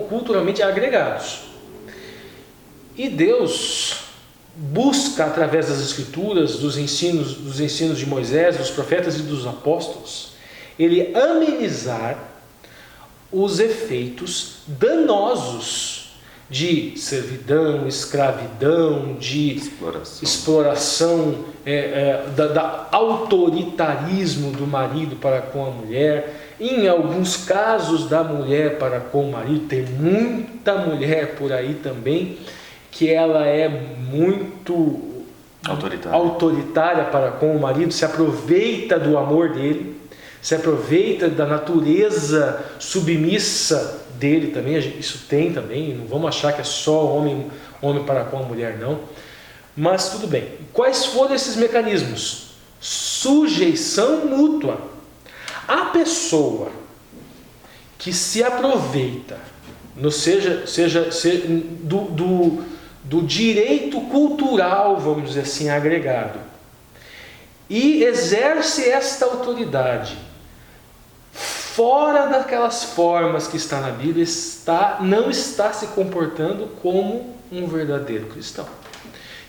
culturalmente agregados. E Deus busca, através das Escrituras, dos ensinos de Moisés, dos profetas e dos apóstolos, ele amenizar os efeitos danosos de servidão, escravidão, de exploração da autoritarismo do marido para com a mulher, em alguns casos da mulher para com o marido. Tem muita mulher por aí também que ela é muito autoritária para com o marido, se aproveita do amor dele, se aproveita da natureza submissa dele também. Isso tem também, não vamos achar que é só homem para com a mulher, não. Mas tudo bem. Quais foram esses mecanismos? Sujeição mútua. A pessoa que se aproveita, do direito cultural, vamos dizer assim, agregado, e exerce esta autoridade fora daquelas formas que está na Bíblia, não está se comportando como um verdadeiro cristão.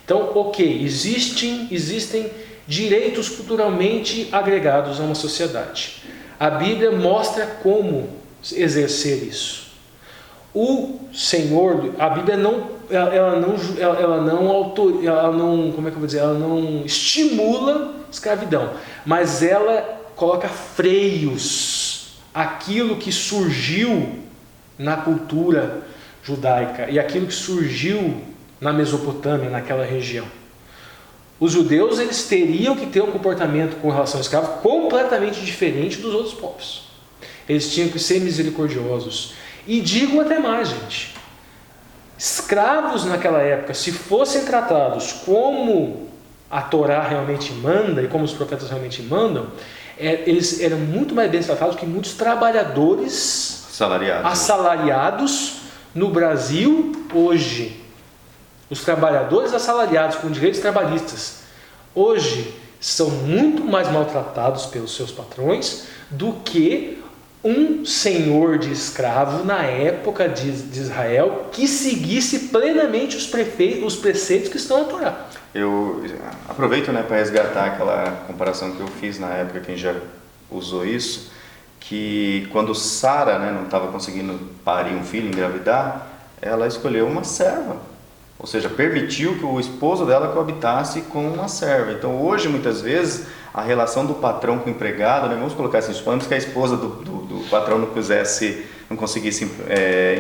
Então, ok, existem direitos culturalmente agregados a uma sociedade. A Bíblia mostra como exercer isso. O Senhor, a Bíblia ela não estimula escravidão, mas ela coloca freios àquilo que surgiu na cultura judaica e aquilo que surgiu na Mesopotâmia, naquela região. Os judeus, eles teriam que ter um comportamento com relação ao escravo completamente diferente dos outros povos. Eles tinham que ser misericordiosos. E digo até mais, gente. Escravos naquela época, se fossem tratados como a Torá realmente manda e como os profetas realmente mandam, eles eram muito mais bem tratados que muitos trabalhadores assalariados no Brasil hoje. Os trabalhadores assalariados com direitos trabalhistas hoje são muito mais maltratados pelos seus patrões do que um senhor de escravo na época de Israel que seguisse plenamente os preceitos que estão na Torá. Eu aproveito, para resgatar aquela comparação que eu fiz na época, quem já usou isso, que quando Sara, não estava conseguindo parir um filho, engravidar, ela escolheu uma serva. Ou seja, permitiu que o esposo dela coabitasse com uma serva. Então hoje, muitas vezes, a relação do patrão com o empregado, vamos colocar assim, suponhamos que a esposa do patrão não conseguisse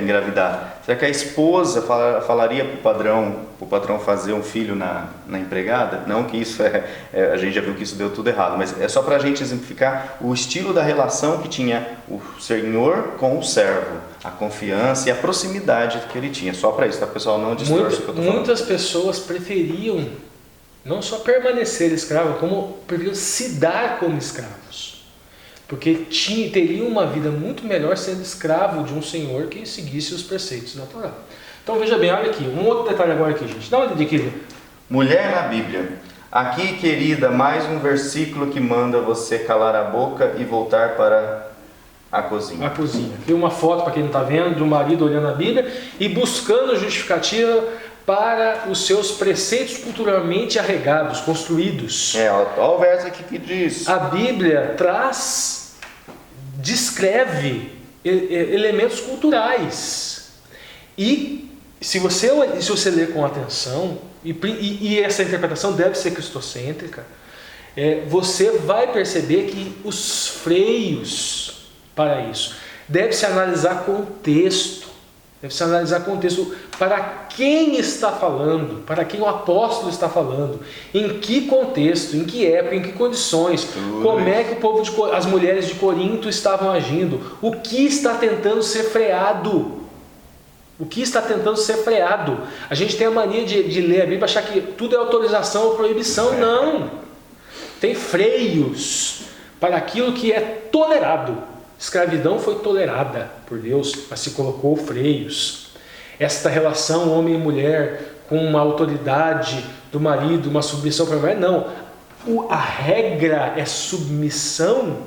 engravidar. Será que a esposa falaria para o patrão fazer um filho na empregada? Não que isso a gente já viu que isso deu tudo errado, mas é só para a gente exemplificar o estilo da relação que tinha o senhor com o servo, a confiança e a proximidade que ele tinha. Só para isso, tá, pessoal? Não distorce o que eu estou falando. Muitas pessoas preferiam não só permanecer escravo, como preferiam se dar como escravos. Porque teriam uma vida muito melhor sendo escravo de um senhor que seguisse os preceitos da Torá. Então veja bem, olha aqui, um outro detalhe agora aqui, gente. Dá uma olhada aqui. Mulher na Bíblia. Aqui, querida, mais um versículo que manda você calar a boca e voltar para a cozinha. A cozinha. Aqui uma foto, para quem não está vendo, de um marido olhando a Bíblia e buscando justificativa para os seus preceitos culturalmente arregados, construídos. Olha o verso aqui que diz. A Bíblia descreve elementos culturais. E se você ler com atenção, e essa interpretação deve ser cristocêntrica, você vai perceber que os freios para isso deve-se analisar contexto. Deve-se analisar contexto, para quem está falando, para quem o apóstolo está falando, em que contexto, em que época, em que condições, como é que as mulheres de Corinto estavam agindo, o que está tentando ser freado. O que está tentando ser freado. A gente tem a mania de ler a Bíblia e achar que tudo é autorização ou proibição. Não. Tem freios para aquilo que é tolerado. Escravidão foi tolerada por Deus, mas se colocou freios. Esta relação homem e mulher com uma autoridade do marido, uma submissão para a mulher, não. A regra é submissão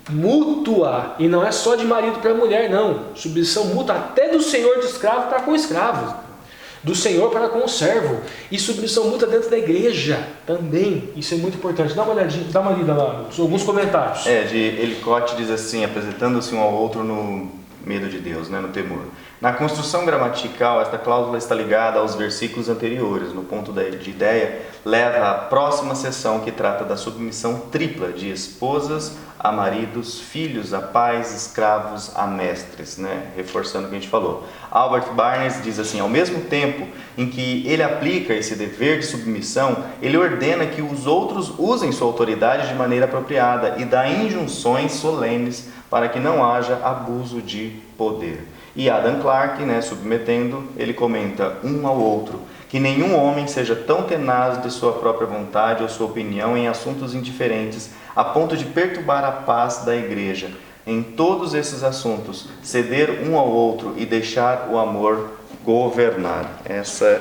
mútua, e não é só de marido para mulher, não. Submissão mútua até do senhor de escravo para com o escravo. do Senhor para com o servo. E submissão mútua dentro da igreja também. Isso é muito importante. Dá uma olhadinha, dá uma lida lá, alguns comentários. De Elicote diz assim, apresentando-se um ao outro no medo de Deus, né, no temor. Na construção gramatical, esta cláusula está ligada aos versículos anteriores. No ponto de ideia, leva à próxima seção que trata da submissão tripla de esposas a maridos, filhos a pais, escravos a mestres, né? Reforçando o que a gente falou. Albert Barnes diz assim, ao mesmo tempo em que ele aplica esse dever de submissão, ele ordena que os outros usem sua autoridade de maneira apropriada e dá injunções solenes para que não haja abuso de poder. E Adam Clarke, né, submetendo, ele comenta um ao outro, que nenhum homem seja tão tenaz de sua própria vontade ou sua opinião em assuntos indiferentes, a ponto de perturbar a paz da igreja. Em todos esses assuntos, ceder um ao outro e deixar o amor governar. Essa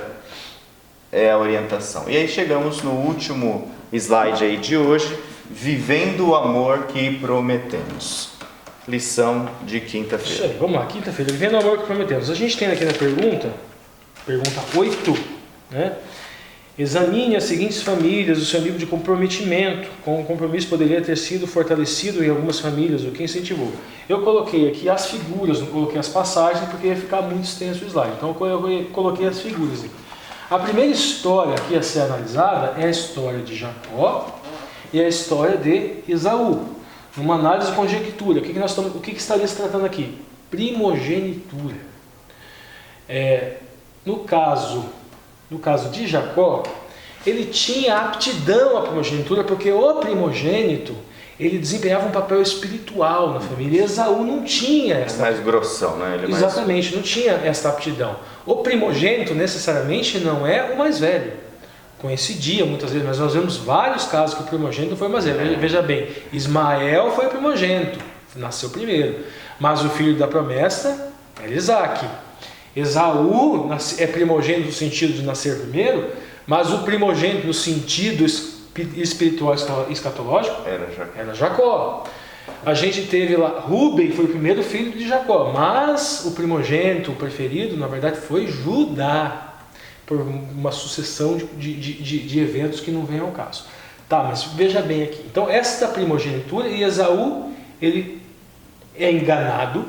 é a orientação. E aí chegamos no último slide aí de hoje, vivendo o amor que prometemos. Lição de quinta-feira. Vamos lá, quinta-feira, vivendo o amor que prometemos. A gente tem aqui na pergunta 8, né? Examine as seguintes famílias, o seu nível de comprometimento. Com o compromisso poderia ter sido fortalecido em algumas famílias, o que incentivou. Eu coloquei aqui as figuras, não coloquei as passagens, porque ia ficar muito extenso o slide. Então eu coloquei as figuras aqui. A primeira história aqui a ser analisada é a história de Jacó e a história de Esaú. Numa análise de conjectura, o que estaria se tratando aqui? Primogenitura. No caso de Jacó, ele tinha aptidão à primogenitura, porque o primogênito, ele desempenhava um papel espiritual na família. Esaú não tinha essa mais grossão, né? Ele exatamente, não tinha essa aptidão. O primogênito necessariamente não é o mais velho. Coincidia muitas vezes, mas nós vemos vários casos que o primogênito foi mais velho. Veja bem, Ismael foi o primogênito, nasceu primeiro, mas o filho da promessa era Isaac. Esaú é primogênito no sentido de nascer primeiro, mas o primogênito no sentido espiritual escatológico era Jacó. A gente teve lá, Rúben foi o primeiro filho de Jacó, mas o primogênito, o preferido, na verdade foi Judá, por uma sucessão de eventos que não vem ao caso. Tá, mas veja bem aqui. Então, esta primogenitura, e Esaú, ele é enganado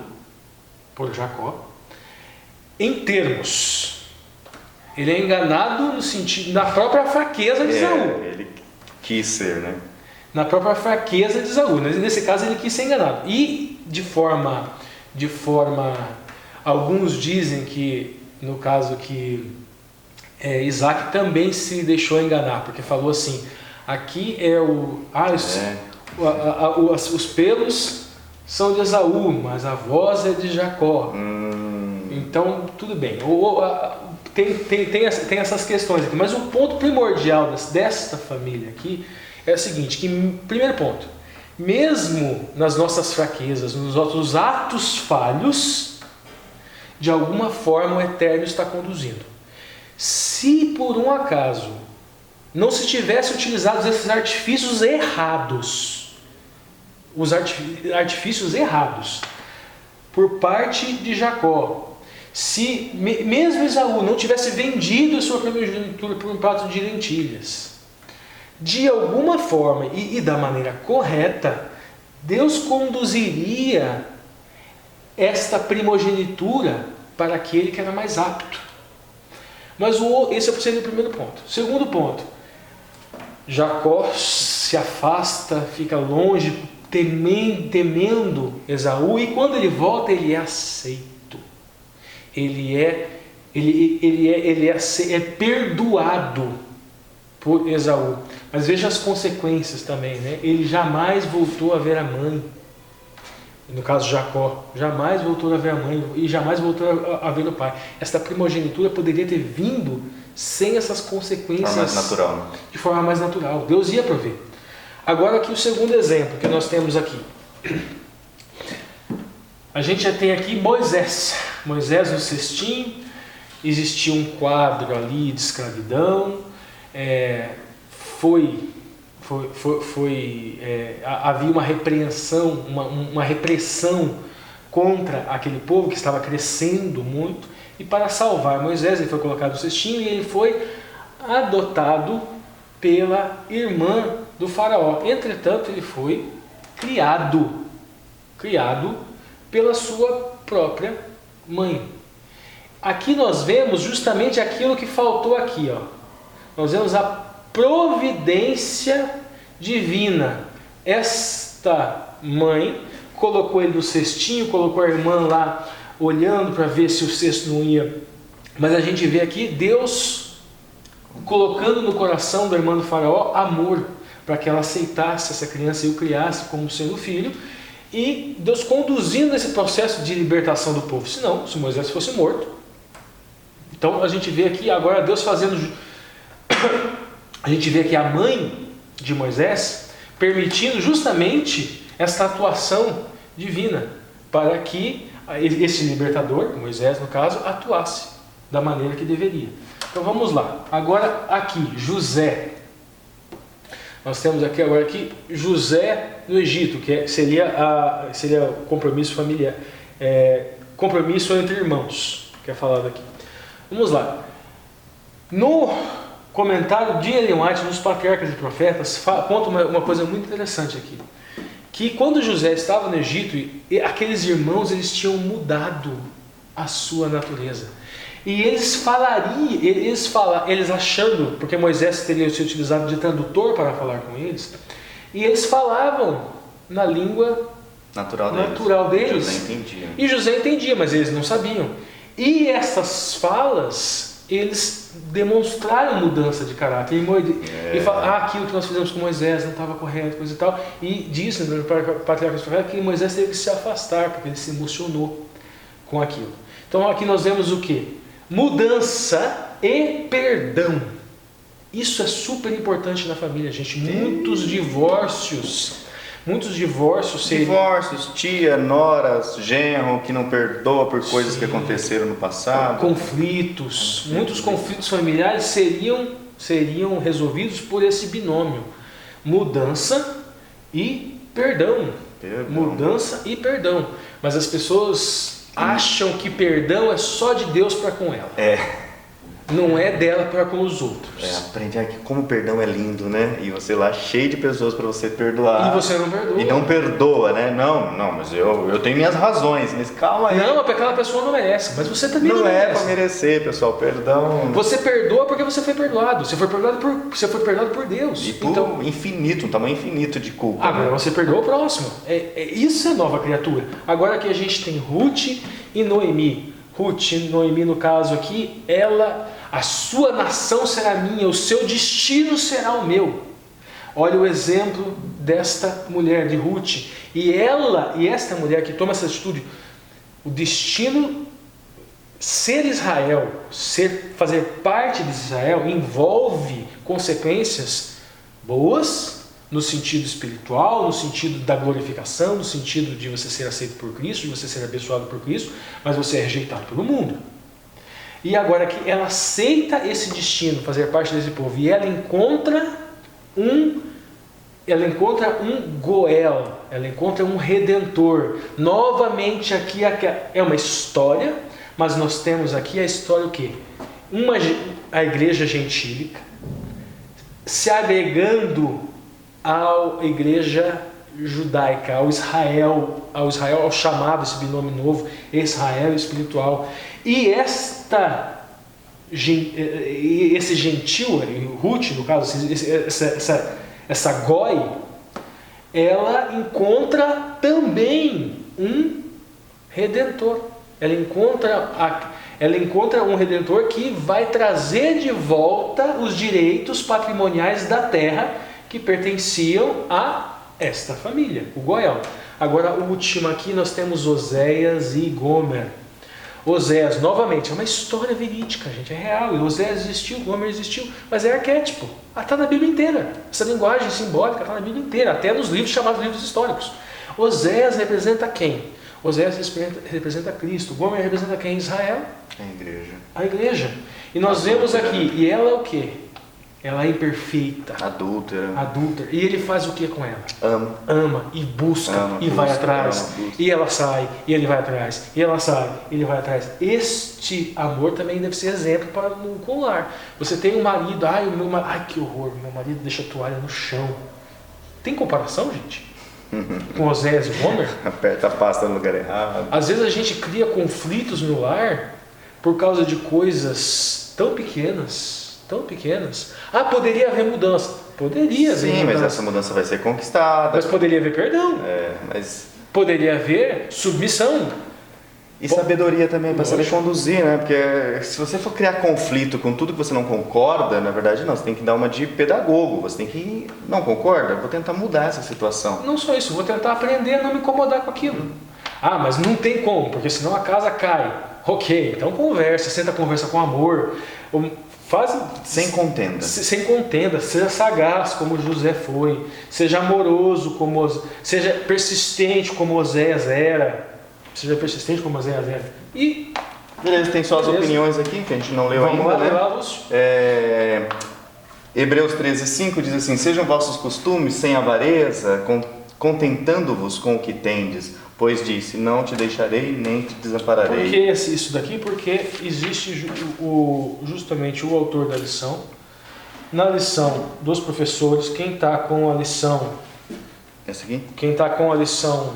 por Jacó em termos. Ele é enganado no sentido, na própria fraqueza de Esaú. Ele quis ser, né? Na própria fraqueza de Esaú. Nesse caso, ele quis ser enganado. E de forma, alguns dizem que, no caso que Isaac também se deixou enganar, porque falou assim, aqui os pelos são de Esaú, mas a voz é de Jacó. Então, tudo bem. Tem essas questões aqui, mas o ponto primordial desta família aqui é o seguinte, que, primeiro ponto, mesmo nas nossas fraquezas, nos nossos atos falhos, de alguma forma o Eterno está conduzindo. Se por um acaso não se tivesse utilizado esses artifícios errados, por parte de Jacó, se mesmo Esaú não tivesse vendido a sua primogenitura por um prato de lentilhas, de alguma forma e da maneira correta, Deus conduziria esta primogenitura para aquele que era mais apto. Mas esse seria o primeiro ponto. Segundo ponto, Jacó se afasta, fica longe, temendo Esaú, e quando ele volta, ele é aceito. Ele é perdoado por Esaú. Mas veja as consequências também, né? Ele jamais voltou a ver a mãe. No caso Jacó, jamais voltou a ver a mãe e jamais voltou a ver o pai. Esta primogenitura poderia ter vindo sem essas consequências. De forma mais natural, né? De forma mais natural. Deus ia prover. Agora aqui o segundo exemplo que nós temos aqui. A gente já tem aqui Moisés. Moisés no cestinho. Existia um quadro ali de escravidão. Havia uma repreensão, uma repressão contra aquele povo que estava crescendo muito. E para salvar Moisés, ele foi colocado no cestinho e ele foi adotado pela irmã do faraó. Entretanto, ele foi criado pela sua própria mãe. Aqui nós vemos justamente aquilo que faltou aqui, ó. Nós vemos a providência divina. Esta mãe colocou ele no cestinho, colocou a irmã lá olhando para ver se o cesto não ia. Mas a gente vê aqui Deus colocando no coração da irmã do faraó amor, para que ela aceitasse essa criança e o criasse como sendo filho, e Deus conduzindo esse processo de libertação do povo. Senão, se Moisés fosse morto. Então a gente vê aqui agora Deus fazendo, a gente vê aqui a mãe de Moisés permitindo justamente esta atuação divina, para que esse libertador, Moisés no caso, atuasse da maneira que deveria. Então vamos lá, agora aqui, José. Nós temos aqui agora aqui José no Egito, que seria o compromisso familiar, compromisso entre irmãos, que é falado aqui. Vamos lá. No comentário de Ellen White, nos Patriarcas e Profetas, conta uma coisa muito interessante aqui. Que quando José estava no Egito, aqueles irmãos eles tinham mudado a sua natureza. E eles achando, porque Moisés teria se utilizado de tradutor para falar com eles, e eles falavam na língua natural deles. José entendia. E José entendia, mas eles não sabiam. E essas falas, eles demonstraram mudança de caráter. E falaram, aquilo que nós fizemos com Moisés não estava correto, coisa e tal. E disse no Patriarcas que Moisés teve que se afastar, porque ele se emocionou com aquilo. Então aqui nós vemos o quê? Mudança e perdão. Isso é super importante na família, gente. Muitos divorcios, tia, noras, genro que não perdoa por coisas que aconteceram no passado. Muitos conflitos familiares seriam resolvidos por esse binômio: mudança e perdão. Mudança e perdão. Mas as pessoas acham que perdão é só de Deus para com ela. Não é dela para com os outros. Aprende aqui como o perdão é lindo, né? E você lá cheio de pessoas para você perdoar. E você não perdoa. E não perdoa, né? Não, mas eu tenho minhas razões. Mas calma aí. Não, aquela pessoa não merece. Mas você também não merece. Não é para merecer, pessoal. Perdão. Você perdoa porque você foi perdoado. Você foi perdoado por Deus. E por infinito, um tamanho infinito de culpa. Agora você perdoa o próximo. Isso é nova criatura. Agora aqui a gente tem Ruth e Noemi. Noemi no caso aqui, a sua nação será minha, o seu destino será o meu. Olha o exemplo desta mulher de Ruth. E esta mulher que toma essa atitude, o destino, ser Israel, fazer parte de Israel, envolve consequências boas, no sentido espiritual, no sentido da glorificação, no sentido de você ser aceito por Cristo, de você ser abençoado por Cristo, mas você é rejeitado pelo mundo. E agora que ela aceita esse destino, fazer parte desse povo, e ela encontra um Goel, ela encontra um Redentor. Novamente aqui é uma história, mas nós temos aqui a história o quê? A igreja gentílica se agregando à igreja judaica, ao Israel, ao chamado, esse binômio novo, Israel espiritual. E esse gentil, Ruth no caso, essa Goi, ela encontra também um Redentor. Ela encontra um Redentor que vai trazer de volta os direitos patrimoniais da terra que pertenciam a esta família, o Goel. Agora, o último aqui, nós temos Oséias e Gomer. Oséias, novamente, é uma história verídica, gente, é real. E Oséias existiu, Gomer existiu, mas é arquétipo. Está na Bíblia inteira. Essa linguagem simbólica está na Bíblia inteira, até nos livros chamados livros históricos. Oséias representa quem? Oséias representa Cristo. Gomer representa quem? Israel. A igreja. A igreja. E nós vemos aqui, e ela é o quê? ela é imperfeita, adúltera, e ele faz o que com ela? ama E busca, e vai atrás, e ela sai, e ele vai atrás, e ela sai, e ele vai atrás. Este amor também deve ser exemplo para o lar. Você tem um marido, ai que horror, meu marido deixa a toalha no chão. Tem comparação, gente? Com Oséias e Gomer? Aperta a pasta no lugar errado. Às vezes a gente cria conflitos no lar por causa de coisas tão pequenas. Poderia haver mudança. Poderia haver mudança. Sim, mas essa mudança vai ser conquistada. Mas poderia haver perdão. Poderia haver submissão. E sabedoria também, para saber conduzir, né? Porque se você for criar conflito com tudo que você não concorda, na verdade não, você tem que dar uma de pedagogo, você tem que, não concorda? Vou tentar mudar essa situação. Não só isso, vou tentar aprender a não me incomodar com aquilo. Mas não tem como, porque senão a casa cai. Ok, então conversa com amor. Sem contenda. Sem contenda, seja sagaz como José foi, seja amoroso seja persistente como Oséias era. E beleza, tem só as opiniões aqui que a gente não leu ainda, né? Lúcio. Hebreus 13:5 diz assim: sejam vossos costumes sem avareza, contentando-vos com o que tendes, pois disse: não te deixarei nem te desampararei. Por que isso daqui? Porque existe justamente o autor da lição. Na lição dos professores, quem está com a lição, essa aqui? Quem está com a lição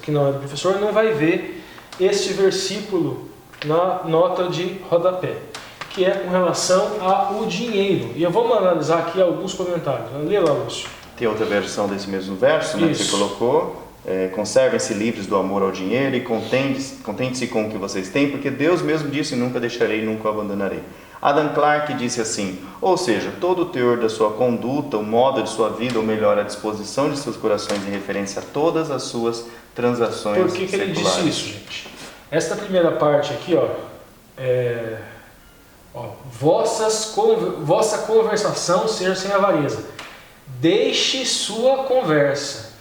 que não é do professor, não vai ver este versículo na nota de rodapé, que é com relação ao dinheiro. E vamos analisar aqui alguns comentários. Lê lá, Lúcio. Tem outra versão desse mesmo verso, né, que você colocou. Conservem-se livres do amor ao dinheiro e contente-se com o que vocês têm, porque Deus mesmo disse: nunca deixarei, nunca o abandonarei. Adam Clarke disse assim: ou seja, todo o teor da sua conduta, o modo de sua vida, ou melhor, a disposição de seus corações em referência a todas as suas transações seculares. Por que ele disse isso, gente? Esta primeira parte aqui, vossa conversação seja sem avareza. Deixe sua conversa.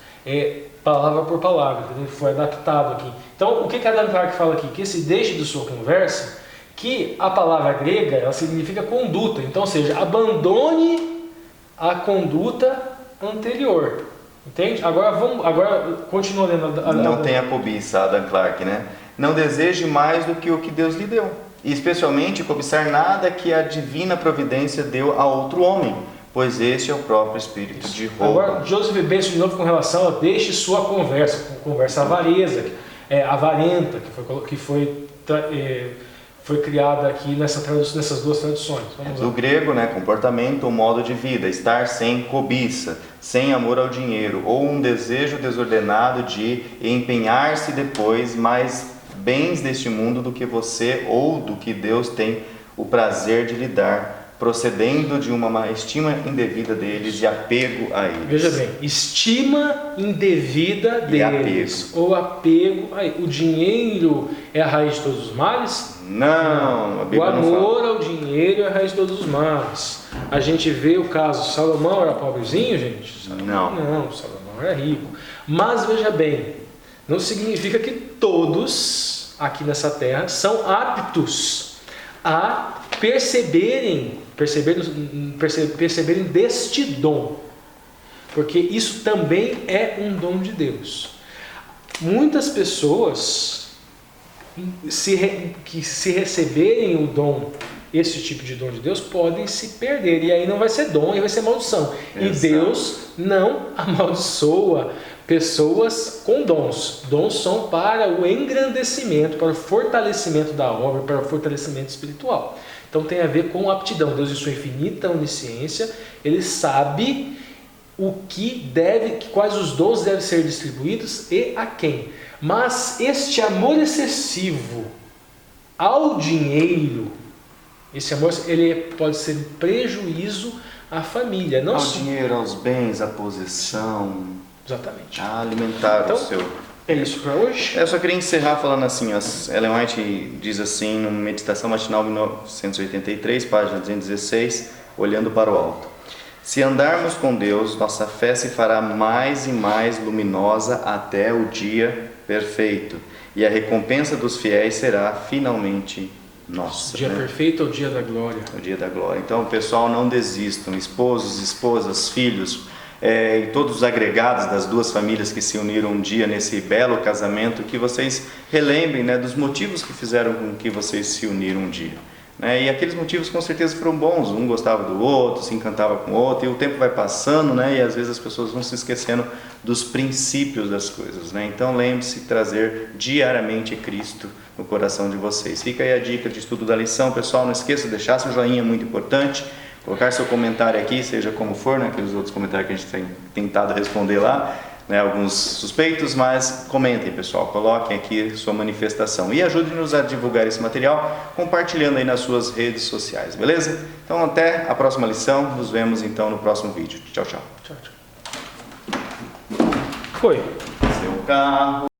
Palavra por palavra, entendeu? Foi adaptado aqui. Então, o que Adam Clarke fala aqui? Que esse deixe de sua conversa, que a palavra grega, ela significa conduta. Então, ou seja, abandone a conduta anterior. Entende? Agora continua lendo. Não tenha cobiça, Adam Clarke, né? Não deseje mais do que o que Deus lhe deu. E especialmente cobiçar nada que a divina providência deu a outro homem, pois este é o próprio espírito de roubo. Agora, Joseph Benson de novo com relação a deixe sua conversa avareza, avarenta, que foi criada aqui nessas duas traduções. Do grego, né, comportamento ou modo de vida, estar sem cobiça, sem amor ao dinheiro, ou um desejo desordenado de empenhar-se depois mais bens deste mundo do que você ou do que Deus tem o prazer de lhe dar, procedendo de uma estima indevida deles e apego a eles. Veja bem, estima indevida deles, ou apego a eles. O dinheiro é a raiz de todos os males? Não, a Bíblia o amor não ao dinheiro é a raiz de todos os males. A gente vê o caso, Salomão era pobrezinho, gente? Não, Salomão era rico. Mas veja bem, não significa que todos aqui nessa terra são aptos a perceberem deste dom, porque isso também é um dom de Deus. Muitas pessoas que se receberem o dom, esse tipo de dom de Deus, podem se perder, e aí não vai ser dom, aí vai ser maldição. Exato. E Deus não amaldiçoa pessoas com dons. Dons são para o engrandecimento, para o fortalecimento da obra, para o fortalecimento espiritual. Então tem a ver com aptidão. Deus, em sua infinita onisciência, Ele sabe quais os dons devem ser distribuídos e a quem. Mas este amor excessivo ao dinheiro, esse amor, ele pode ser prejuízo à família. Não ao dinheiro, aos bens, à possessão. Exatamente. A alimentar o seu... É isso para hoje? Eu só queria encerrar falando assim, Ellen White diz assim, no Meditação Matinal 1983, página 216, olhando para o alto: se andarmos com Deus, nossa fé se fará mais e mais luminosa até o dia perfeito, e a recompensa dos fiéis será finalmente Nossa, Dia né? perfeito é o dia da glória. O dia da glória. Então, pessoal, não desistam. Esposos, esposas, filhos, e todos os agregados das duas famílias que se uniram um dia nesse belo casamento, que vocês relembrem, né, dos motivos que fizeram com que vocês se uniram um dia. Né? E aqueles motivos com certeza foram bons, um gostava do outro, se encantava com o outro, e o tempo vai passando, né? E às vezes as pessoas vão se esquecendo dos princípios das coisas, né? Então lembre-se de trazer diariamente Cristo no coração de vocês. Fica aí a dica de estudo da lição, pessoal. Não esqueça de deixar seu joinha, muito importante, colocar seu comentário aqui, seja como for, né? Aqueles outros comentários que a gente tem tentado responder lá, né, alguns suspeitos, mas comentem, pessoal, coloquem aqui sua manifestação e ajude-nos a divulgar esse material compartilhando aí nas suas redes sociais, beleza? Então até a próxima lição, nos vemos então no próximo vídeo. Tchau, tchau. Tchau, tchau. Foi. Seu carro.